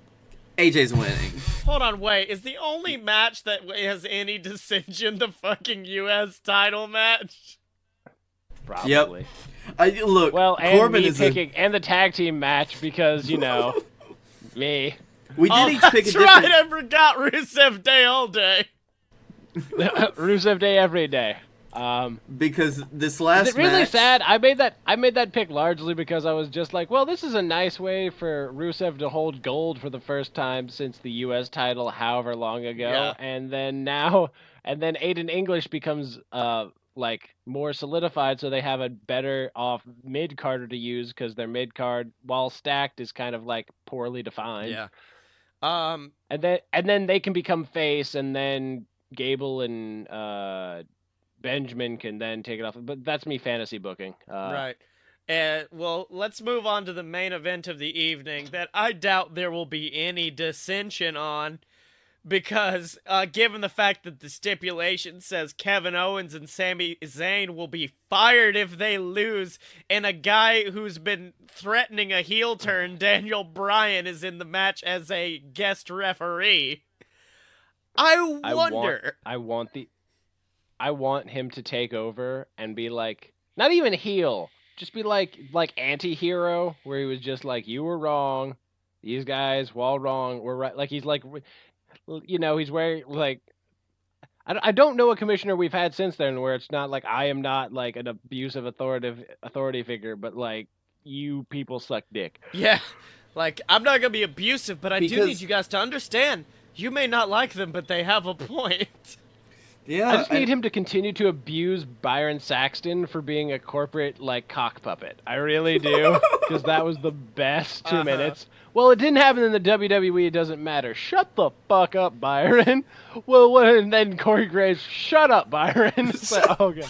[SPEAKER 3] AJ's winning.
[SPEAKER 1] Hold on, wait. Is the only match that has any dissension the fucking U.S. title match?
[SPEAKER 2] Probably.
[SPEAKER 3] Yep. Look,
[SPEAKER 2] well, and
[SPEAKER 3] Corbin
[SPEAKER 2] me
[SPEAKER 3] is
[SPEAKER 2] picking and the tag team match because, you know, me.
[SPEAKER 3] We did each pick a different...
[SPEAKER 1] That's right, I forgot Rusev Day all day.
[SPEAKER 2] Rusev Day every day.
[SPEAKER 3] Because this last
[SPEAKER 2] is it really
[SPEAKER 3] match...
[SPEAKER 2] sad? I made that pick largely because I was just like, well, this is a nice way for Rusev to hold gold for the first time since the U.S. title however long ago,
[SPEAKER 1] yeah.
[SPEAKER 2] and then Aiden English becomes like more solidified, so they have a better off mid carder to use because their mid card, while stacked, is kind of like poorly defined.
[SPEAKER 1] Yeah.
[SPEAKER 2] And then they can become face, and then Gable and Benjamin can then take it off. But that's me fantasy booking.
[SPEAKER 1] Right. Well, let's move on to the main event of the evening that I doubt there will be any dissension on because given the fact that the stipulation says Kevin Owens and Sami Zayn will be fired if they lose, and a guy who's been threatening a heel turn, Daniel Bryan, is in the match as a guest referee. I wonder.
[SPEAKER 2] I want him to take over and be like, not even heel, just be like anti-hero, where he was just like, you were wrong, these guys were all wrong, we're right. Like he's like, you know, he's wearing like, I don't know a commissioner we've had since then where it's not like, I am not like an abusive authority figure, but like, you people suck dick.
[SPEAKER 1] Yeah, like I'm not gonna be abusive, but I do need you guys to understand. You may not like them, but they have a point.
[SPEAKER 3] Yeah,
[SPEAKER 2] I just need him to continue to abuse Byron Saxton for being a corporate, like, cock puppet. I really do, because that was the best 2 minutes. Well, it didn't happen in the WWE, it doesn't matter. Shut the fuck up, Byron. Well, what? And then Corey Graves, shut up, Byron. So, okay.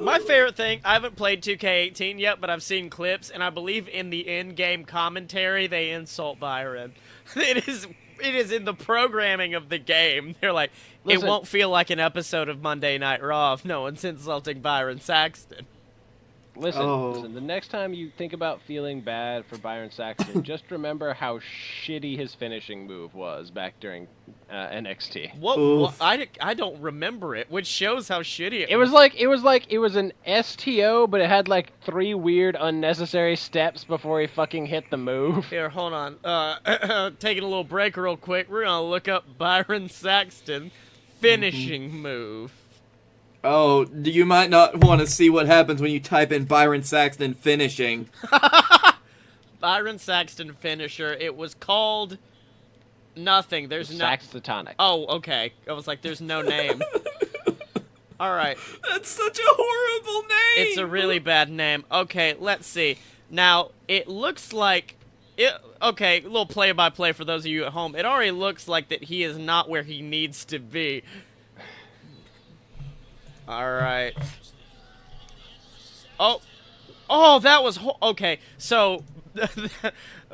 [SPEAKER 1] My favorite thing, I haven't played 2K18 yet, but I've seen clips, and I believe in the in-game commentary, they insult Byron. It is in the programming of the game. They're like, listen, it won't feel like an episode of Monday Night Raw if no one's insulting Byron Saxton.
[SPEAKER 2] Listen, the next time you think about feeling bad for Byron Saxton, just remember how shitty his finishing move was back during NXT.
[SPEAKER 1] What I don't remember it, which shows how shitty it
[SPEAKER 2] was. It was an STO, but it had like 3 weird unnecessary steps before he fucking hit the move.
[SPEAKER 1] Here, hold on. Taking a little break real quick. We're gonna look up Byron Saxton finishing move.
[SPEAKER 3] Oh, you might not want to see what happens when you type in Byron Saxton finishing.
[SPEAKER 1] Byron Saxton finisher. It was called nothing. There's no...
[SPEAKER 2] Saxotonic.
[SPEAKER 1] Oh, okay. I was like, there's no name. All right.
[SPEAKER 3] That's such a horrible name.
[SPEAKER 1] It's a really bad name. Okay, let's see. Now, it looks like... Okay, a little play-by-play for those of you at home. It already looks like that he is not where he needs to be. All right. Oh, that was... Okay, so...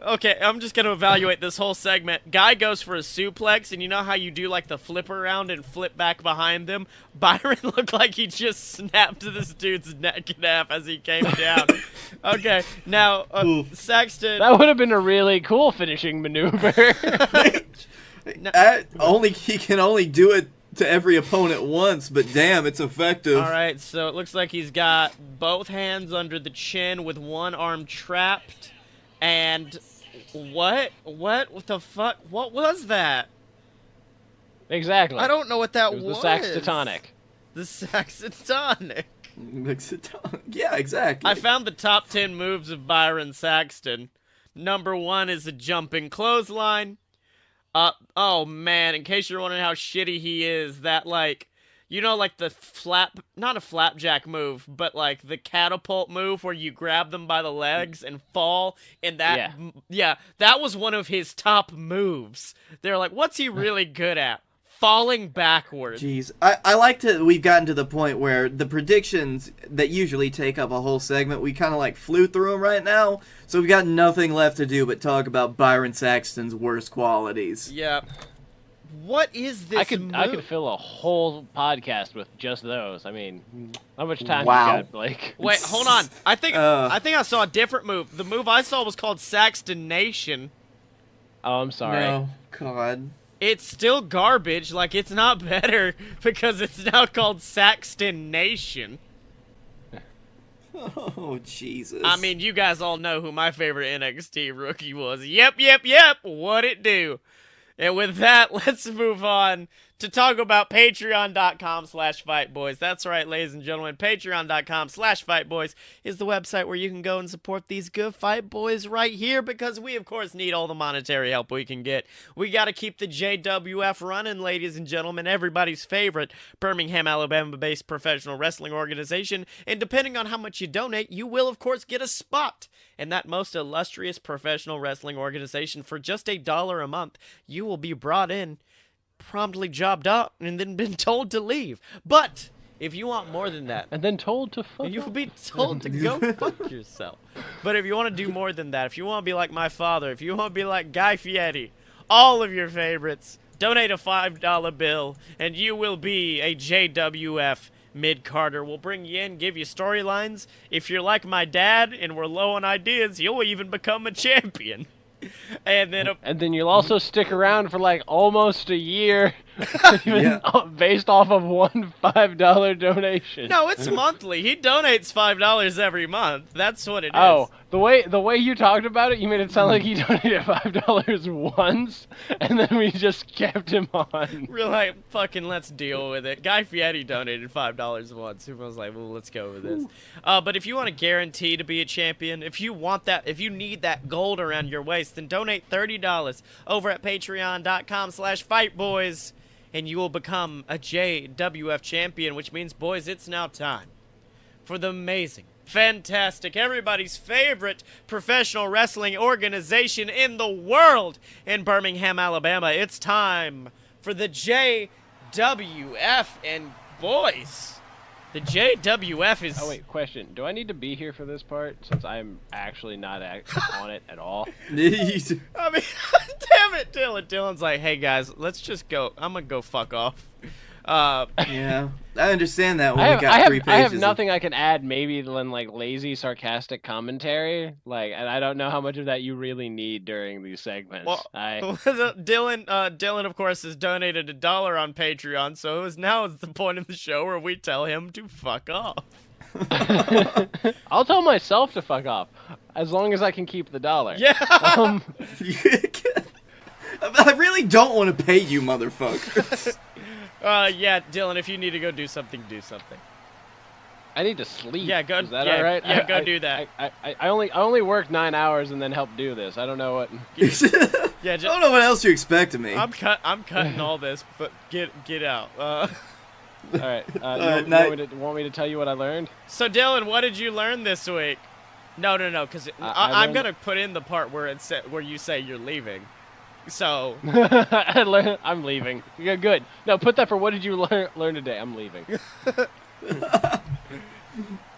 [SPEAKER 1] Okay, I'm just going to evaluate this whole segment. Guy goes for a suplex, and you know how you do, like, the flip around and flip back behind them? Byron looked like he just snapped this dude's neck in half as he came down. Okay, now, Saxton...
[SPEAKER 2] That would have been a really cool finishing maneuver.
[SPEAKER 3] He can only do it to every opponent once, but damn, it's effective.
[SPEAKER 1] All right, so it looks like he's got both hands under the chin with one arm trapped. And what the fuck? What was that?
[SPEAKER 2] Exactly.
[SPEAKER 1] I don't know what that
[SPEAKER 2] was.
[SPEAKER 1] was.
[SPEAKER 2] The Saxtotonic.
[SPEAKER 1] The Saxtotonic.
[SPEAKER 3] Yeah, exactly.
[SPEAKER 1] I found the top 10 moves of Byron Saxton. Number 1 is a jumping clothesline. Oh man, in case you're wondering how shitty he is, that like... You know, like the not a flapjack move, but like the catapult move where you grab them by the legs and fall. And that, yeah, that was one of his top moves. They're like, what's he really good at? Falling backwards.
[SPEAKER 3] Jeez, I like to. We've gotten to the point where the predictions that usually take up a whole segment, we kind of like flew through them right now. So we've got nothing left to do but talk about Byron Saxton's worst qualities.
[SPEAKER 1] Yeah. What is this?
[SPEAKER 2] I could fill a whole podcast with just those. I mean, how much time
[SPEAKER 3] Wow.
[SPEAKER 2] you got, Blake?
[SPEAKER 1] Wait, hold on. I think I saw a different move. The move I saw was called Saxtonation.
[SPEAKER 2] Oh, I'm sorry.
[SPEAKER 3] No, God.
[SPEAKER 1] It's still garbage. Like, it's not better because it's now called Saxtonation.
[SPEAKER 3] Oh, Jesus.
[SPEAKER 1] I mean, you guys all know who my favorite NXT rookie was. Yep. What it do? And with that, let's move on to talk about patreon.com/fightboys. That's right, ladies and gentlemen. Patreon.com/fightboys is the website where you can go and support these good fight boys right here because we, of course, need all the monetary help we can get. We got to keep the JWF running, ladies and gentlemen. Everybody's favorite Birmingham, Alabama-based professional wrestling organization. And depending on how much you donate, you will, of course, get a spot in that most illustrious professional wrestling organization. For just $1 a month, you will be brought in, promptly jobbed up, and then been told to leave. But if you want more than that,
[SPEAKER 2] and then told to fuck
[SPEAKER 1] you'll
[SPEAKER 2] off.
[SPEAKER 1] be told to go fuck yourself. But if you want to do more than that, if you want to be like my father, if you want to be like Guy Fieri, all of your favorites, donate a $5 bill, and you will be a JWF mid-carder. We'll bring you in, give you storylines. If you're like my dad and we're low on ideas, you'll even become a champion. And then
[SPEAKER 2] you'll also stick around for like almost a year, based off of one $5 donation.
[SPEAKER 1] No, it's monthly. He donates $5 every month. That's what it is.
[SPEAKER 2] Oh, the way you talked about it, you made it sound like he donated $5 once, and then we just kept him on.
[SPEAKER 1] We're like, fucking, let's deal with it. Guy Fieri donated $5 once. Who was like, well, let's go with this. But if you want to guarantee to be a champion, if you want that, if you need that gold around your waist, then donate $30 over at patreon.com/fightboys, and you will become a JWF champion, which means, boys, it's now time for the amazing, fantastic, everybody's favorite professional wrestling organization in the world in Birmingham, Alabama. It's time for the JWF, and boys, the JWF is...
[SPEAKER 2] Oh, wait, question. Do I need to be here for this part, since I'm actually not on it at all?
[SPEAKER 1] I mean, damn it, Dylan. Dylan's like, hey, guys, let's just go. I'm going to go fuck off.
[SPEAKER 3] Yeah, I understand that when we got 3 pages.
[SPEAKER 2] I have nothing I can add, maybe than like lazy, sarcastic commentary. Like, and I don't know how much of that you really need during these segments.
[SPEAKER 1] Well, Dylan, of course, has donated $1 on Patreon, so now is the point of the show where we tell him to fuck off.
[SPEAKER 2] I'll tell myself to fuck off, as long as I can keep the $1.
[SPEAKER 1] Yeah.
[SPEAKER 3] I really don't want to pay you, motherfucker.
[SPEAKER 1] Yeah, Dylan, if you need to go do something, do something.
[SPEAKER 2] I need to sleep.
[SPEAKER 1] Yeah, go.
[SPEAKER 2] Is that
[SPEAKER 1] yeah,
[SPEAKER 2] all right?
[SPEAKER 1] Yeah, go do that.
[SPEAKER 2] I only work 9 hours and then help do this. I don't know what.
[SPEAKER 1] Yeah,
[SPEAKER 3] I don't know what else you expect of me.
[SPEAKER 1] I'm cutting all this, but get out.
[SPEAKER 2] All right. You want me to tell you what I learned?
[SPEAKER 1] So, Dylan, what did you learn this week? No, because I'm going to put in the part where where you say you're leaving. So.
[SPEAKER 2] I'm leaving. Yeah, good. No, put that for what did you learn today? I'm leaving.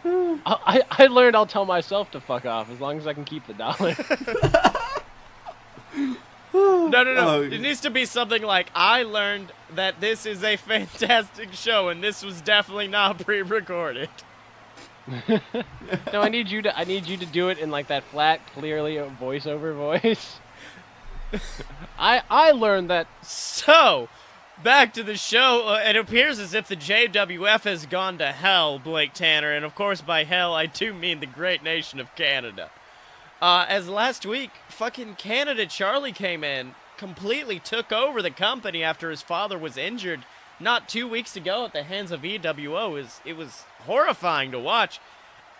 [SPEAKER 2] I learned I'll tell myself to fuck off as long as I can keep the dollar.
[SPEAKER 1] No.
[SPEAKER 3] Oh.
[SPEAKER 1] It needs to be something like, I learned that this is a fantastic show and this was definitely not pre-recorded.
[SPEAKER 2] No, I need you to do it in like that flat, clearly voiceover voice. I learned that.
[SPEAKER 1] So, back to the show. It appears as if the JWF has gone to hell, Blake Tanner, and of course by hell I do mean the great nation of Canada. As last week, fucking Canada Charlie came in, completely took over the company after his father was injured not 2 weeks ago at the hands of EWO. It was horrifying to watch,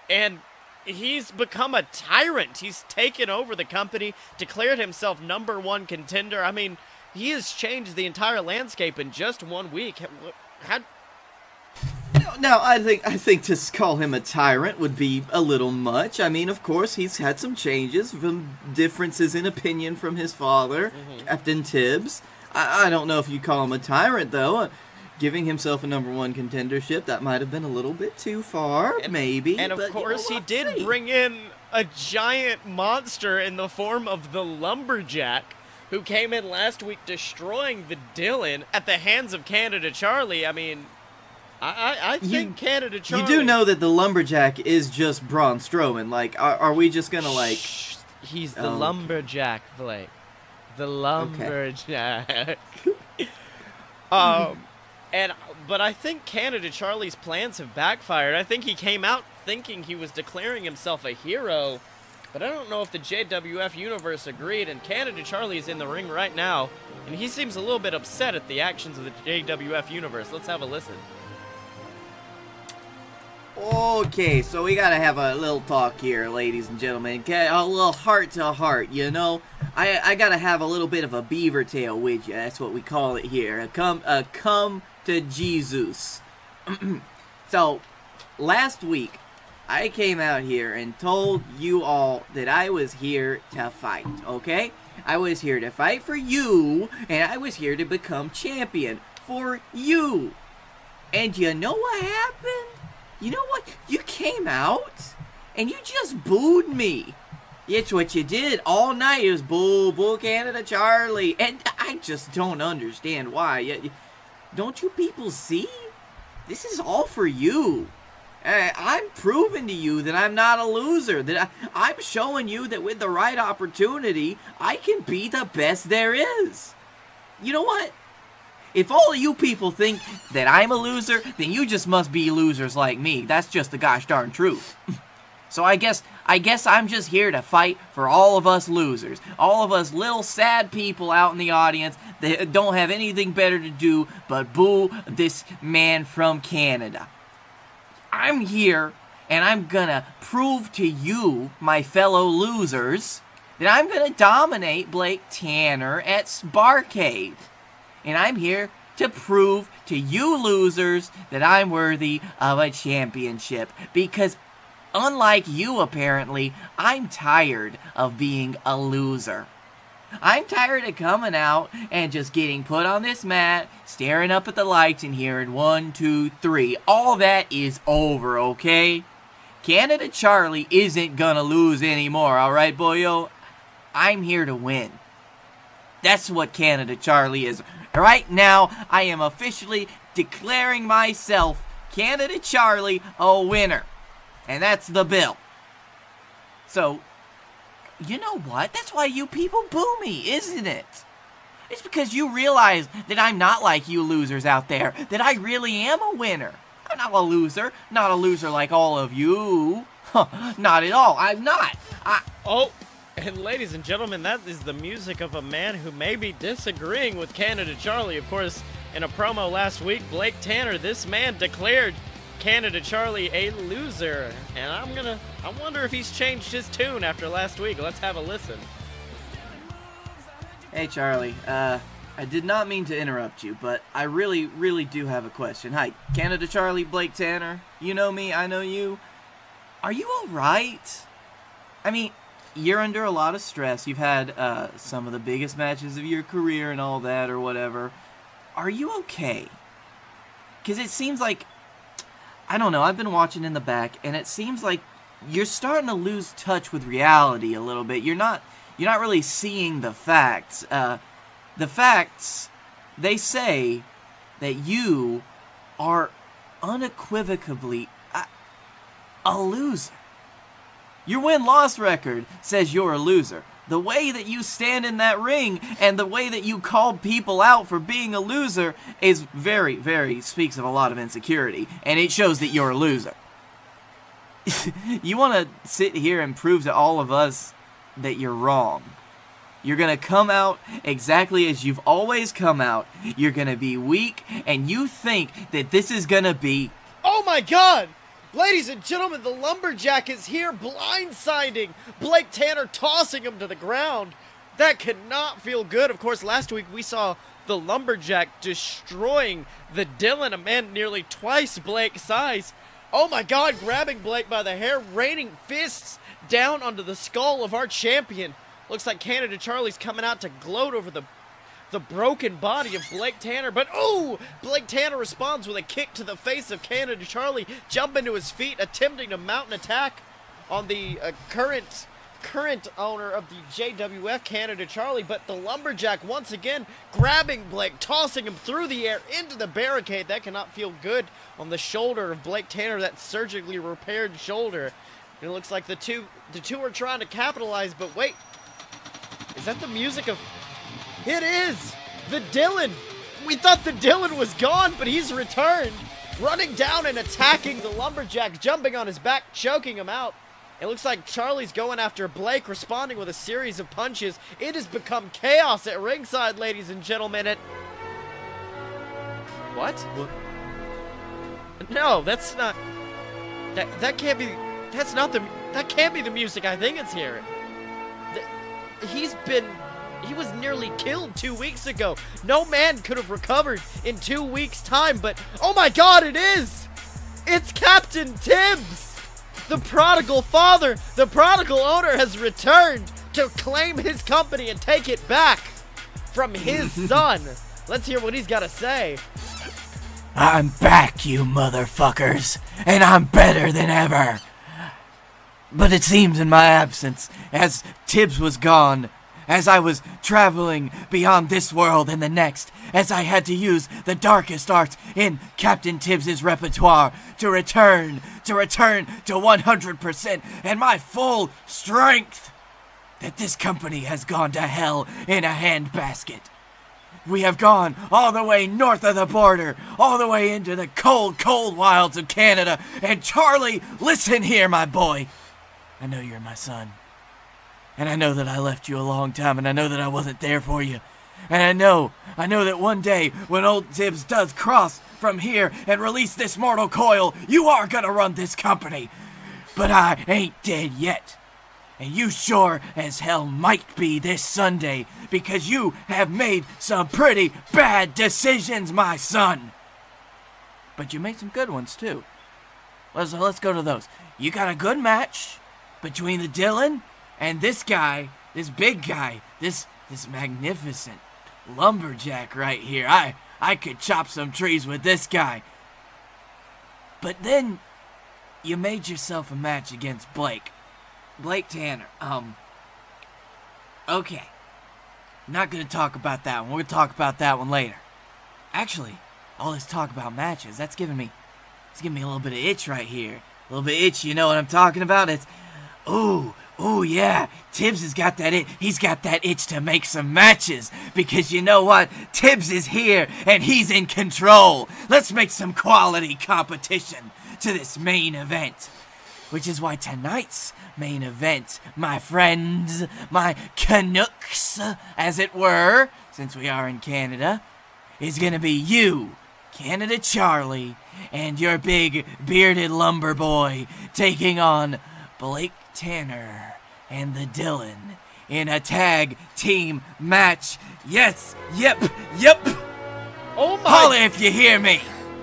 [SPEAKER 1] and he's become a tyrant. He's taken over the company, declared himself #1 contender. I mean, he has changed the entire landscape in just 1 week.
[SPEAKER 3] Now, I think to call him a tyrant would be a little much. I mean, of course, he's had some changes, from differences in opinion from his father, Captain Tibbs. I don't know if you call him a tyrant, though. Giving himself a #1 contendership, that might have been a little bit too far, maybe.
[SPEAKER 1] And of course, he did bring in a giant monster in the form of the Lumberjack, who came in last week destroying the Dylan at the hands of Canada Charlie. I mean, I think Canada Charlie...
[SPEAKER 3] You do know that the Lumberjack is just Braun Strowman. Like, are we just gonna, like...
[SPEAKER 1] Shh, he's the Lumberjack, Blake. The Lumberjack. Okay. But I think Canada Charlie's plans have backfired. I think he came out thinking he was declaring himself a hero, but I don't know if the JWF universe agreed, and Canada Charlie is in the ring right now, and he seems a little bit upset at the actions of the JWF universe. Let's have a listen.
[SPEAKER 3] Okay, so we gotta have a little talk here, ladies and gentlemen. Okay, a little heart to heart, you know? I gotta have a little bit of a beaver tail with you. That's what we call it here. Come to Jesus. So, last week, I came out here and told you all that I was here to fight, okay? I was here to fight for you, and I was here to become champion for you. And you know what happened? You know what? You came out, and you just booed me. It's what you did all night. It was boo, boo, Canada Charlie. And I just don't understand why. Don't you people see? This is all for you. I'm proving to you that I'm not a loser. That I'm showing you that with the right opportunity, I can be the best there is. You know what? If all of you people think that I'm a loser, then you just must be losers like me. That's just the gosh darn truth. So I guess I'm just here to fight for all of us losers. All of us little sad people out in the audience that don't have anything better to do but boo this man from Canada. I'm here, and I'm gonna prove to you, my fellow losers, that I'm gonna dominate Blake Tanner at Barrcade. And I'm here to prove to you losers that I'm worthy of a championship. Because unlike you, apparently, I'm tired of being a loser. I'm tired of coming out and just getting put on this mat, staring up at the lights and hearing 1, 2, 3. All that is over, okay? Canada Charlie isn't gonna lose anymore, alright, boyo? I'm here to win. That's what Canada Charlie is. Right now, I am officially declaring myself, Canada Charlie, a winner. And that's the bill. So, you know what? That's why you people boo me, isn't it? It's because you realize that I'm not like you losers out there. That I really am a winner. I'm not a loser. Not a loser like all of you. Not at all. I'm not.
[SPEAKER 1] Oh, and ladies and gentlemen, that is the music of a man who may be disagreeing with Canada Charlie. Of course, in a promo last week, Blake Tanner, this man declared Canada Charlie a loser. And I wonder if he's changed his tune after last week. Let's have a listen.
[SPEAKER 3] Hey, Charlie. I did not mean to interrupt you, but I really, really do have a question. Hi, Canada Charlie, Blake Tanner. You know me, I know you. Are you alright? I mean, you're under a lot of stress. You've had some of the biggest matches of your career and all that or whatever. Are you okay? Because it seems like, I don't know, I've been watching in the back, and it seems like you're starting to lose touch with reality a little bit. You're not really seeing the facts. The facts, they say that you are unequivocally a loser. Your win-loss record says you're a loser. The way that you stand in that ring and the way that you call people out for being a loser is very, very speaks of a lot of insecurity, and it shows that you're a loser. You want to sit here and prove to all of us that you're wrong. You're going to come out exactly as you've always come out. You're going to be weak, and you think that this is going to be...
[SPEAKER 1] Oh my god! Ladies and gentlemen, the Lumberjack is here blindsiding Blake Tanner, tossing him to the ground. That cannot feel good. Of course, last week we saw the Lumberjack destroying the Dylan, a man nearly twice Blake's size. Oh my god, grabbing Blake by the hair, raining fists down onto the skull of our champion. Looks like Canada Charlie's coming out to gloat over the broken body of Blake Tanner, but ooh! Blake Tanner responds with a kick to the face of Canada Charlie, jumping to his feet, attempting to mount an attack on the current owner of the JWF, Canada Charlie, but the Lumberjack once again grabbing Blake, tossing him through the air into the barricade. That cannot feel good on the shoulder of Blake Tanner, that surgically repaired shoulder. And it looks like the two are trying to capitalize, but wait. Is that the music of... It is! The Dylan! We thought the Dylan was gone, but he's returned. Running down and attacking the Lumberjack, jumping on his back, choking him out. It looks like Charlie's going after Blake, responding with a series of punches. It has become chaos at ringside, ladies and gentlemen. What? No, that's not... That can't be... That's not the... That can't be the music I think it's hearing. He was nearly killed 2 weeks ago. No man could have recovered in 2 weeks' time, but oh my god, it is! It's Captain Tibbs! The prodigal father, the prodigal owner has returned to claim his company and take it back from his son. Let's hear what he's got to say.
[SPEAKER 3] I'm back, you motherfuckers, and I'm better than ever. But it seems in my absence, as Tibbs was gone, as I was traveling beyond this world and the next, as I had to use the darkest arts in Captain Tibbs's repertoire to return to 100% and my full strength, that this company has gone to hell in a handbasket. We have gone all the way north of the border, all the way into the cold, cold wilds of Canada, and Charlie, listen here, my boy. I know you're my son. And I know that I left you a long time, and I know that I wasn't there for you. And I know that one day, when old Tibbs does cross from here and release this mortal coil, you are gonna run this company. But I ain't dead yet. And you sure as hell might be this Sunday, because you have made some pretty bad decisions, my son. But you made some good ones, too. Let's go to those. You got a good match between the Dylan and this guy, this big guy, this magnificent Lumberjack right here. I could chop some trees with this guy. But then you made yourself a match against Blake Tanner. Okay. Not gonna talk about that one. We're gonna talk about that one later. Actually, all this talk about matches, it's giving me a little bit of itch right here. A little bit itch, you know what I'm talking about? It's, ooh, yeah, Tibbs has got that itch. He's got that itch to make some matches. Because you know what? Tibbs is here, and he's in control. Let's make some quality competition to this main event. Which is why tonight's main event, my friends, my Canucks, as it were, since we are in Canada, is gonna be you, Canada Charlie, and your big bearded lumber boy taking on Blake Tanner and the Dylan in a tag team match. Yes, yep.
[SPEAKER 1] Oh my!
[SPEAKER 3] Holla if you hear me.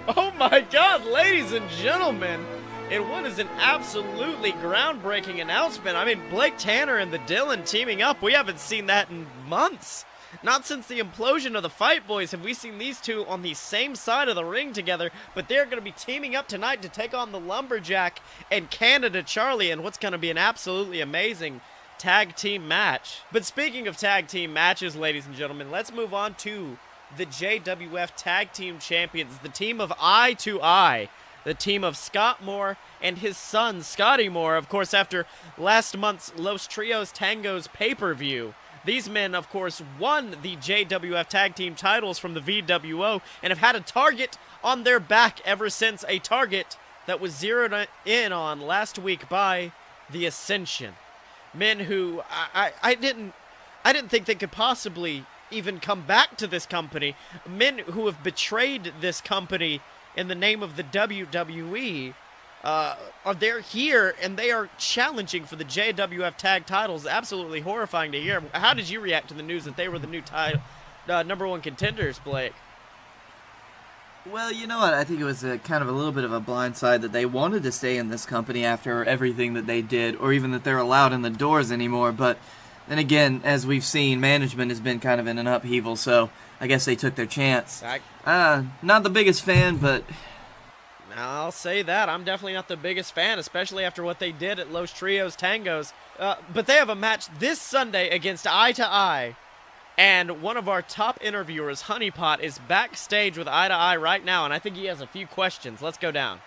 [SPEAKER 1] Oh my God, ladies and gentlemen, in what is an absolutely groundbreaking announcement. I mean, Blake Tanner and the Dylan teaming up. We haven't seen that in months. Not since the implosion of the Fight Boys have we seen these two on the same side of the ring together, but they're going to be teaming up tonight to take on the Lumberjack and Canada Charlie in what's going to be an absolutely amazing tag team match. But speaking of tag team matches, ladies and gentlemen, let's move on to the JWF Tag Team Champions, the team of Eye to Eye, the team of Scott Moore and his son, Scotty Moore. Of course, after last month's Los Trios Tangos pay-per-view, these men, of course, won the JWF Tag Team titles from the VWO and have had a target on their back ever since, a target that was zeroed in on last week by the Ascension. Men who I didn't think they could possibly even come back to this company. Men who have betrayed this company in the name of the WWE. They're here and they are challenging for the JWF tag titles. Absolutely horrifying to hear. How did you react to the news that they were the new number one contenders, Blake?
[SPEAKER 3] Well, you know what? I think it was kind of a little bit of a blindside that they wanted to stay in this company after everything that they did, or even that they're allowed in the doors anymore. But then again, as we've seen, management has been kind of in an upheaval, so I guess they took their chance. Not the biggest fan, but
[SPEAKER 1] I'll say that. I'm definitely not the biggest fan, especially after what they did at Los Trios Tangos. But they have a match this Sunday against Eye to Eye. And one of our top interviewers, Honeypot, is backstage with Eye to Eye right now, and I think he has a few questions. Let's go down.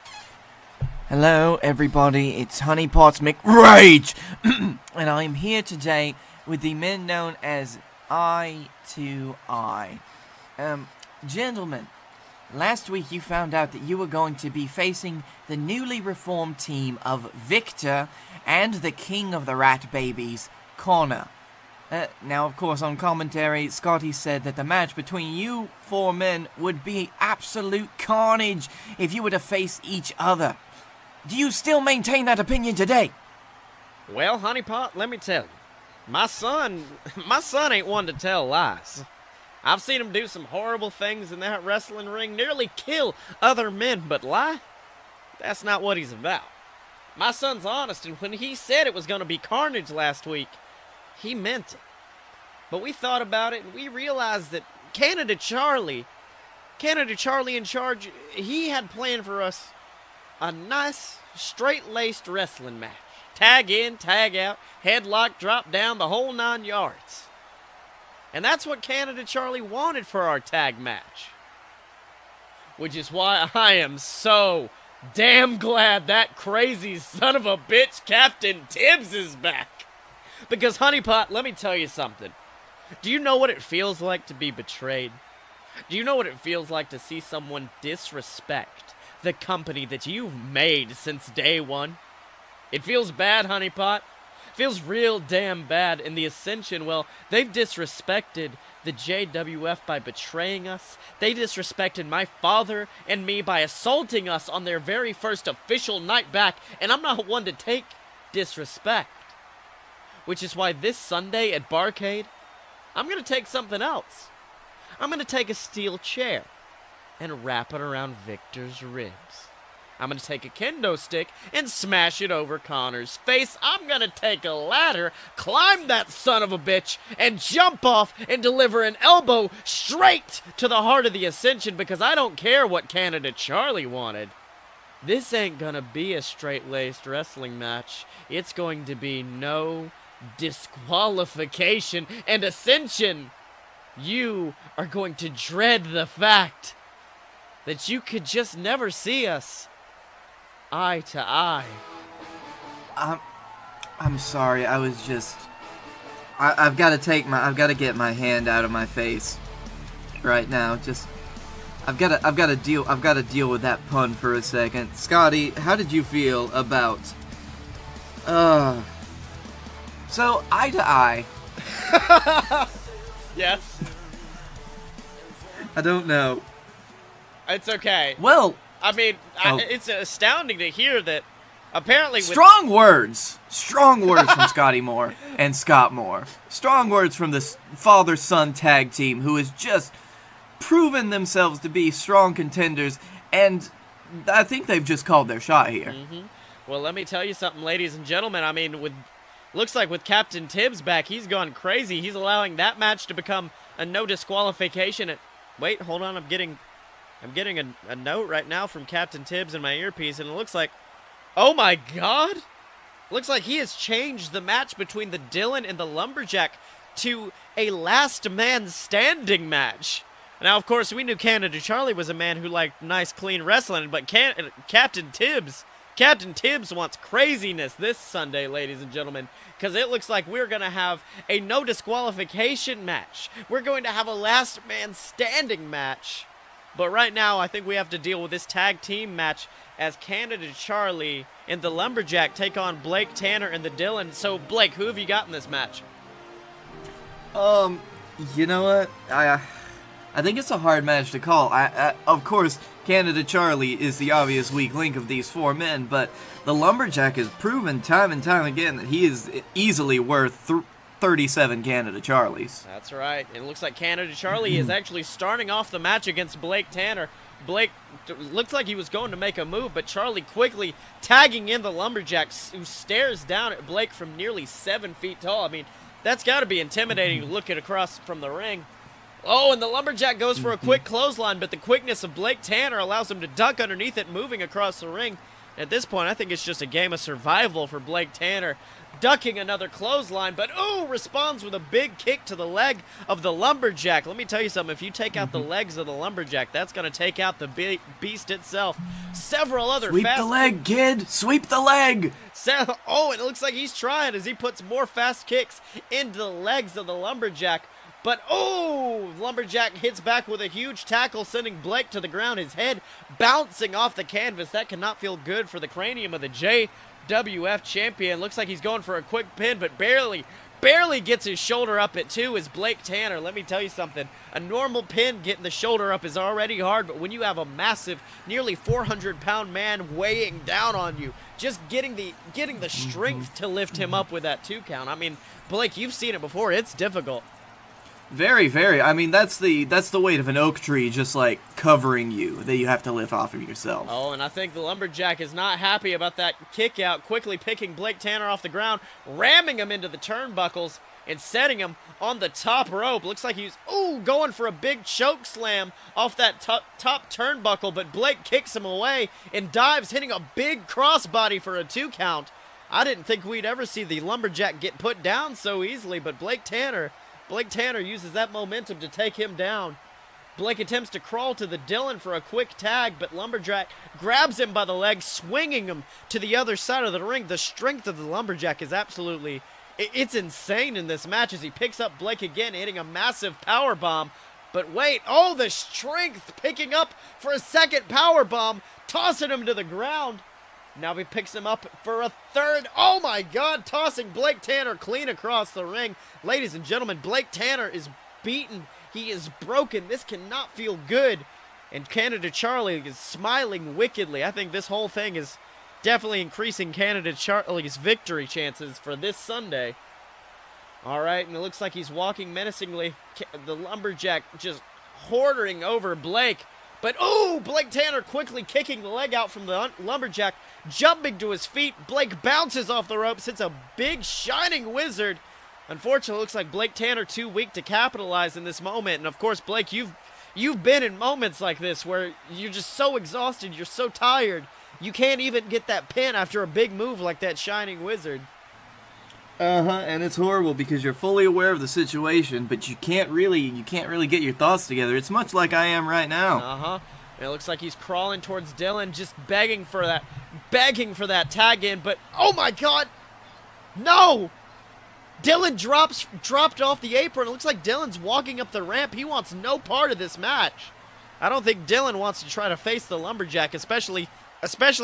[SPEAKER 3] Hello, everybody. It's Honeypot's McRage, and I'm here today with the men known as Eye to Eye. Gentlemen, last week you found out that you were going to be facing the newly reformed team of Victor and the King of the Rat Babies, Connor. Now, of course, on commentary, Scotty said that the match between you four men would be absolute carnage if you were to face each other. Do you still maintain that opinion today?
[SPEAKER 1] Well, Honeypot, let me tell you. My son ain't one to tell lies. I've seen him do some horrible things in that wrestling ring, nearly kill other men, but lie? That's not what he's about. My son's honest, and when he said it was going to be carnage last week, he meant it. But we thought about it, and we realized that Canada Charlie in charge, he had planned for us a nice, straight-laced wrestling match. Tag in, tag out, headlock, drop down, the whole 9 yards. And that's what Canada Charlie wanted for our tag match. Which is why I am so damn glad that crazy son of a bitch Captain Tibbs is back. Because, Honeypot, let me tell you something. Do you know what it feels like to be betrayed? Do you know what it feels like to see someone disrespect the company that you've made since day one? It feels bad, Honeypot. It feels real damn bad. In the Ascension, well, they've disrespected the JWF by betraying us. They disrespected my father and me by assaulting us on their very first official night back, and I'm not one to take disrespect. Which is why this Sunday at Barrcade, I'm going to take something else. I'm going to take a steel chair and wrap it around Victor's ribs. I'm going to take a kendo stick and smash it over Connor's face. I'm going to take a ladder, climb that son of a bitch, and jump off and deliver an elbow straight to the heart of the Ascension, because I don't care what Canada Charlie wanted. This ain't going to be a straight-laced wrestling match. It's going to be no disqualification and Ascension. You are going to dread the fact that you could just never see us eye to eye.
[SPEAKER 3] I'm sorry. I was just I've got to get my hand out of my face right now. Just I've got to deal with that pun for a second. Scotty, how did you feel about so Eye to Eye?
[SPEAKER 1] Yes.
[SPEAKER 3] I don't know.
[SPEAKER 1] It's okay.
[SPEAKER 3] Well,
[SPEAKER 1] I mean, it's astounding to hear that apparently
[SPEAKER 3] Strong words from Scotty Moore and Scott Moore. Strong words from this father-son tag team who has just proven themselves to be strong contenders, and I think they've just called their shot here.
[SPEAKER 1] Well, let me tell you something, ladies and gentlemen. I mean, looks like with Captain Tibbs back, he's gone crazy. He's allowing that match to become a no disqualification. Wait, hold on. I'm getting a note right now from Captain Tibbs in my earpiece, and it looks like, oh my God, looks like he has changed the match between the Dylan and the Lumberjack to a last man standing match. Now, of course, we knew Canada Charlie was a man who liked nice, clean wrestling, but Captain Tibbs wants craziness this Sunday, ladies and gentlemen, because it looks like we're going to have a no disqualification match. We're going to have a last man standing match. But right now, I think we have to deal with this tag team match as Canada Charlie and the Lumberjack take on Blake Tanner and the Dylan. So, Blake, who have you got in this match?
[SPEAKER 3] You know what? I think it's a hard match to call. Of course, Canada Charlie is the obvious weak link of these four men, but the Lumberjack has proven time and time again that he is easily worth 37 Canada Charlies.
[SPEAKER 1] That's right. And it looks like Canada Charlie is actually starting off the match against Blake Tanner. Blake looks like he was going to make a move, but Charlie quickly tagging in the Lumberjack, who stares down at Blake from nearly 7 feet tall. I mean, that's got to be intimidating looking across from the ring. Oh, and the Lumberjack goes for a quick clothesline, but the quickness of Blake Tanner allows him to duck underneath it, moving across the ring. At this point, I think it's just a game of survival for Blake Tanner, ducking another clothesline, but responds with a big kick to the leg of the Lumberjack. Let me tell you something, if you take out the legs of the Lumberjack, that's going to take out the beast itself. Several other
[SPEAKER 3] Sweep the leg, kid! Sweep the leg!
[SPEAKER 1] And it looks like he's trying as he puts more fast kicks into the legs of the Lumberjack. But, Lumberjack hits back with a huge tackle, sending Blake to the ground, his head bouncing off the canvas. That cannot feel good for the cranium of the JWF champion. Looks like he's going for a quick pin, but barely gets his shoulder up at 2 is Blake Tanner. Let me tell you something. A normal pin getting the shoulder up is already hard, but when you have a massive, nearly 400-pound man weighing down on you, just getting the strength to lift him up with that 2 count. I mean, Blake, you've seen it before. It's difficult.
[SPEAKER 3] Very, very. I mean, that's the weight of an oak tree just, like, covering you that you have to lift off of yourself.
[SPEAKER 1] Oh, and I think the Lumberjack is not happy about that kick out, quickly picking Blake Tanner off the ground, ramming him into the turnbuckles, and setting him on the top rope. Looks like he's, going for a big choke slam off that top turnbuckle, but Blake kicks him away and dives, hitting a big crossbody for a 2 count. I didn't think we'd ever see the Lumberjack get put down so easily, but Blake Tanner uses that momentum to take him down. Blake attempts to crawl to the Dylan for a quick tag, but Lumberjack grabs him by the leg, swinging him to the other side of the ring. The strength of the Lumberjack is absolutely, it's insane in this match as he picks up Blake again, hitting a massive power bomb. But wait, the strength picking up for a second power bomb, tossing him to the ground. Now he picks him up for a third. Oh my God, tossing Blake Tanner clean across the ring. Ladies and gentlemen, Blake Tanner is beaten. He is broken. This cannot feel good. And Canada Charlie is smiling wickedly. I think this whole thing is definitely increasing Canada Charlie's victory chances for this Sunday. All right, and it looks like he's walking menacingly. The Lumberjack just hoarding over Blake. But, Blake Tanner quickly kicking the leg out from the Lumberjack, jumping to his feet. Blake bounces off the ropes, hits a big shining wizard. Unfortunately, it looks like Blake Tanner too weak to capitalize in this moment. And, of course, Blake, you've been in moments like this where you're just so exhausted, you're so tired, you can't even get that pin after a big move like that shining wizard.
[SPEAKER 3] And it's horrible because you're fully aware of the situation, but you can't really get your thoughts together. It's much like I am right now.
[SPEAKER 1] And it looks like he's crawling towards Dylan, just begging for that tag in, but oh my God, no! Dylan dropped off the apron. It looks like Dylan's walking up the ramp. He wants no part of this match. I don't think Dylan wants to try to face the Lumberjack, especially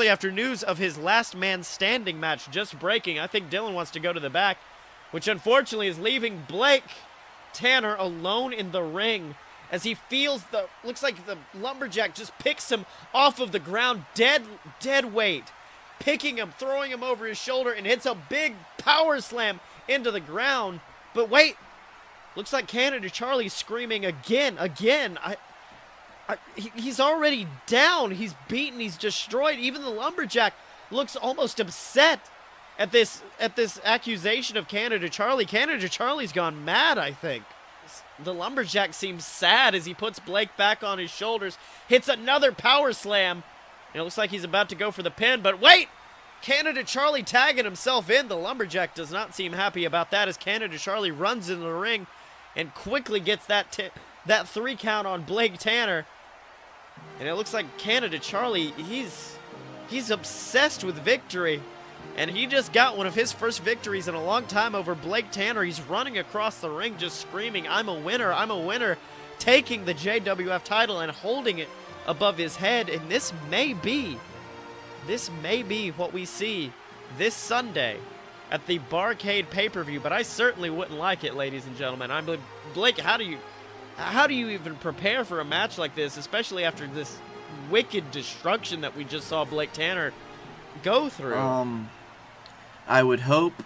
[SPEAKER 1] after news of his last man standing match just breaking. I think Dylan wants to go to the back, which unfortunately is leaving Blake Tanner alone in the ring as he feels looks like the Lumberjack just picks him off of the ground, dead weight. picking him, throwing him over his shoulder, and hits a big power slam into the ground. But wait, looks like Canada Charlie's screaming again. He's already down. He's beaten. He's destroyed. Even the Lumberjack looks almost upset at this accusation of Canada Charlie. Canada Charlie's gone mad, I think. The Lumberjack seems sad as he puts Blake back on his shoulders, hits another power slam. And it looks like he's about to go for the pin, but wait! Canada Charlie tagging himself in. The Lumberjack does not seem happy about that as Canada Charlie runs into the ring and quickly gets that 3 count on Blake Tanner. And it looks like Canada Charlie, he's obsessed with victory. And he just got one of his first victories in a long time over Blake Tanner. He's running across the ring just screaming, I'm a winner, taking the JWF title and holding it above his head. And this may be what we see this Sunday at the Barrcade pay-per-view, but I certainly wouldn't like it, ladies and gentlemen. I believe, Blake, how do you even prepare for a match like this, especially after this wicked destruction that we just saw Blake Tanner go through?
[SPEAKER 3] I would hope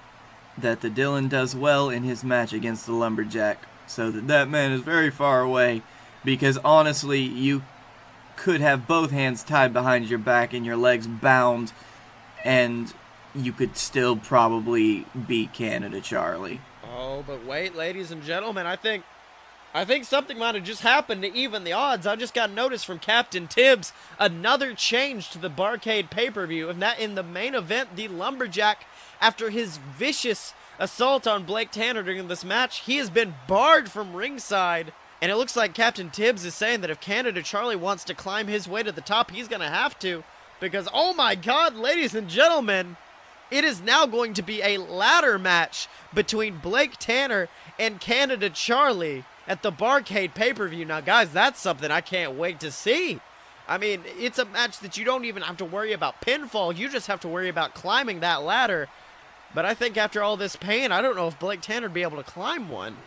[SPEAKER 3] that the Dylan does well in his match against the Lumberjack, so that man is very far away, because honestly, you could have both hands tied behind your back and your legs bound, and you could still probably beat Canada Charlie.
[SPEAKER 1] Oh, but wait, ladies and gentlemen, I think something might have just happened to even the odds. I just got notice from Captain Tibbs, another change to the Barrcade pay-per-view, and that in the main event, the Lumberjack, after his vicious assault on Blake Tanner during this match, he has been barred from ringside. And it looks like Captain Tibbs is saying that if Canada Charlie wants to climb his way to the top, he's going to have to. Because, oh my God, ladies and gentlemen, it is now going to be a ladder match between Blake Tanner and Canada Charlie at the Barrcade pay-per-view. Now, guys, that's something I can't wait to see. I mean, it's a match that you don't even have to worry about pinfall. You just have to worry about climbing that ladder. But I think after all this pain, I don't know if Blake Tanner would be able to climb one.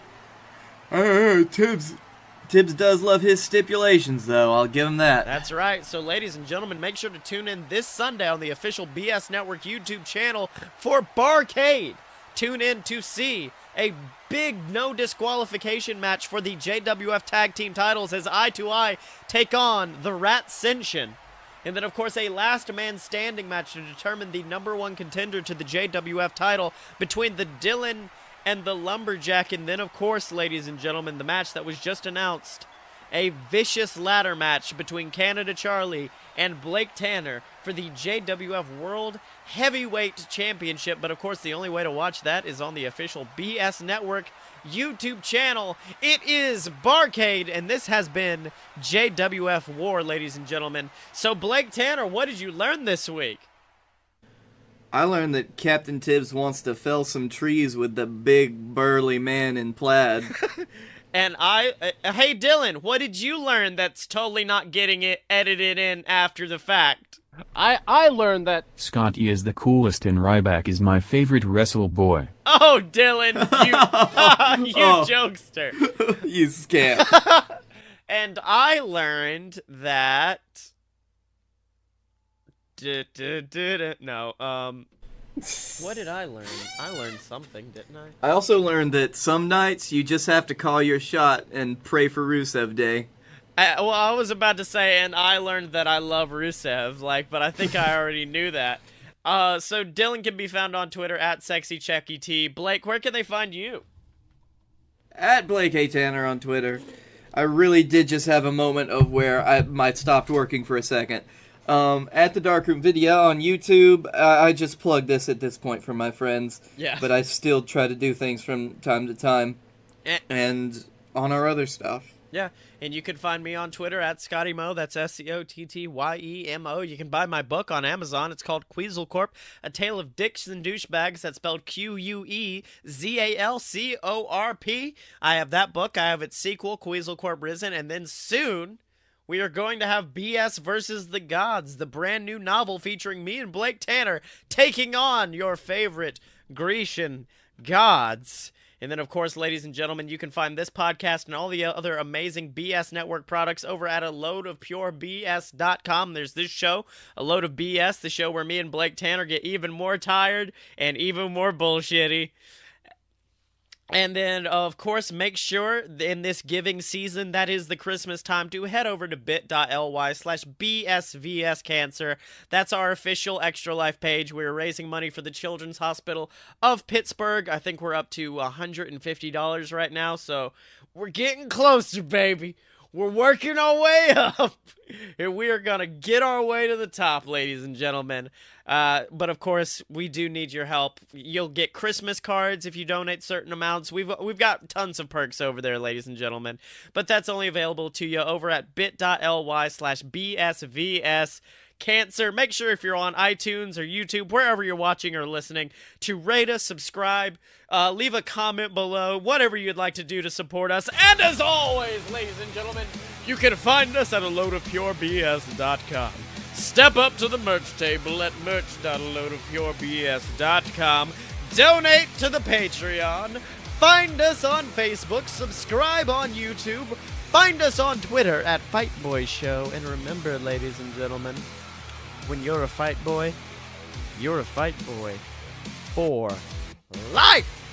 [SPEAKER 3] Tibbs does love his stipulations, though. I'll give him that.
[SPEAKER 1] That's right. So, ladies and gentlemen, make sure to tune in this Sunday on the official BS Network YouTube channel for Barrcade. Tune in to see a big no disqualification match for the JWF Tag Team titles as Eye to Eye take on the Ratscension. And then, of course, a last man standing match to determine the #1 contender to the JWF title between the Dylan and the Lumberjack. And then, of course, ladies and gentlemen, the match that was just announced, a vicious ladder match between Canada Charlie and Blake Tanner for the JWF World Heavyweight Championship. But, of course, the only way to watch that is on the official BS Network YouTube channel. It is Barrcade, and this has been JWF War, ladies and gentlemen. So, Blake Tanner, what did you learn this week?
[SPEAKER 3] I learned that Captain Tibbs wants to fell some trees with the big burly man in plaid.
[SPEAKER 1] And hey Dylan, what did you learn that's totally not getting it edited in after the fact?
[SPEAKER 2] I learned that
[SPEAKER 4] Scotty is the coolest and Ryback is my favorite wrestle boy.
[SPEAKER 1] Oh, Dylan, you jokester.
[SPEAKER 3] You scamp.
[SPEAKER 1] And I learned that what did I learn? I learned something, didn't I?
[SPEAKER 3] I also learned that some nights you just have to call your shot and pray for Rusev Day.
[SPEAKER 1] I was about to say, and I learned that I love Rusev, but I think I already knew that. So Dylan can be found on Twitter at SexyChuckyT. Blake, where can they find you?
[SPEAKER 3] At Blake A. Tanner on Twitter. I really did just have a moment of where I might stopped working for a second. At the Darkroom Video on YouTube, I just plug this at this point for my friends.
[SPEAKER 1] Yeah.
[SPEAKER 3] But I still try to do things from time to time. And on our other stuff.
[SPEAKER 1] Yeah, and you can find me on Twitter at ScottyMo. That's SCOTTYEMO. You can buy my book on Amazon. It's called Queaselcorp, A Tale of Dicks and Douchebags. That's spelled QUEZALCORP. I have that book. I have its sequel, Queaselcorp Risen, and then soon we are going to have BS versus the Gods, the brand new novel featuring me and Blake Tanner taking on your favorite Grecian gods. And then, of course, ladies and gentlemen, you can find this podcast and all the other amazing BS Network products over at aloadofpurebs.com. There's this show, A Load of BS, the show where me and Blake Tanner get even more tired and even more bullshitty. And then, of course, make sure in this giving season, that is the Christmas time, to head over to bit.ly/BSVScancer. That's our official Extra Life page. We're raising money for the Children's Hospital of Pittsburgh. I think we're up to $150 right now, so we're getting closer, baby. We're working our way up, and we are going to get our way to the top, ladies and gentlemen. But, of course, we do need your help. You'll get Christmas cards if you donate certain amounts. We've got tons of perks over there, ladies and gentlemen. But that's only available to you over at bit.ly/BSVS. Cancer. Make sure if you're on iTunes or YouTube, wherever you're watching or listening, to rate us, subscribe, leave a comment below, whatever you'd like to do to support us. And as always, ladies and gentlemen, you can find us at aloadofpurebs.com. Step up to the merch table at merch.aloadofpurebs.com. Donate to the Patreon. Find us on Facebook. Subscribe on YouTube. Find us on Twitter at Fight Boy Show. And remember, ladies and gentlemen, when you're a fight boy, you're a fight boy for life!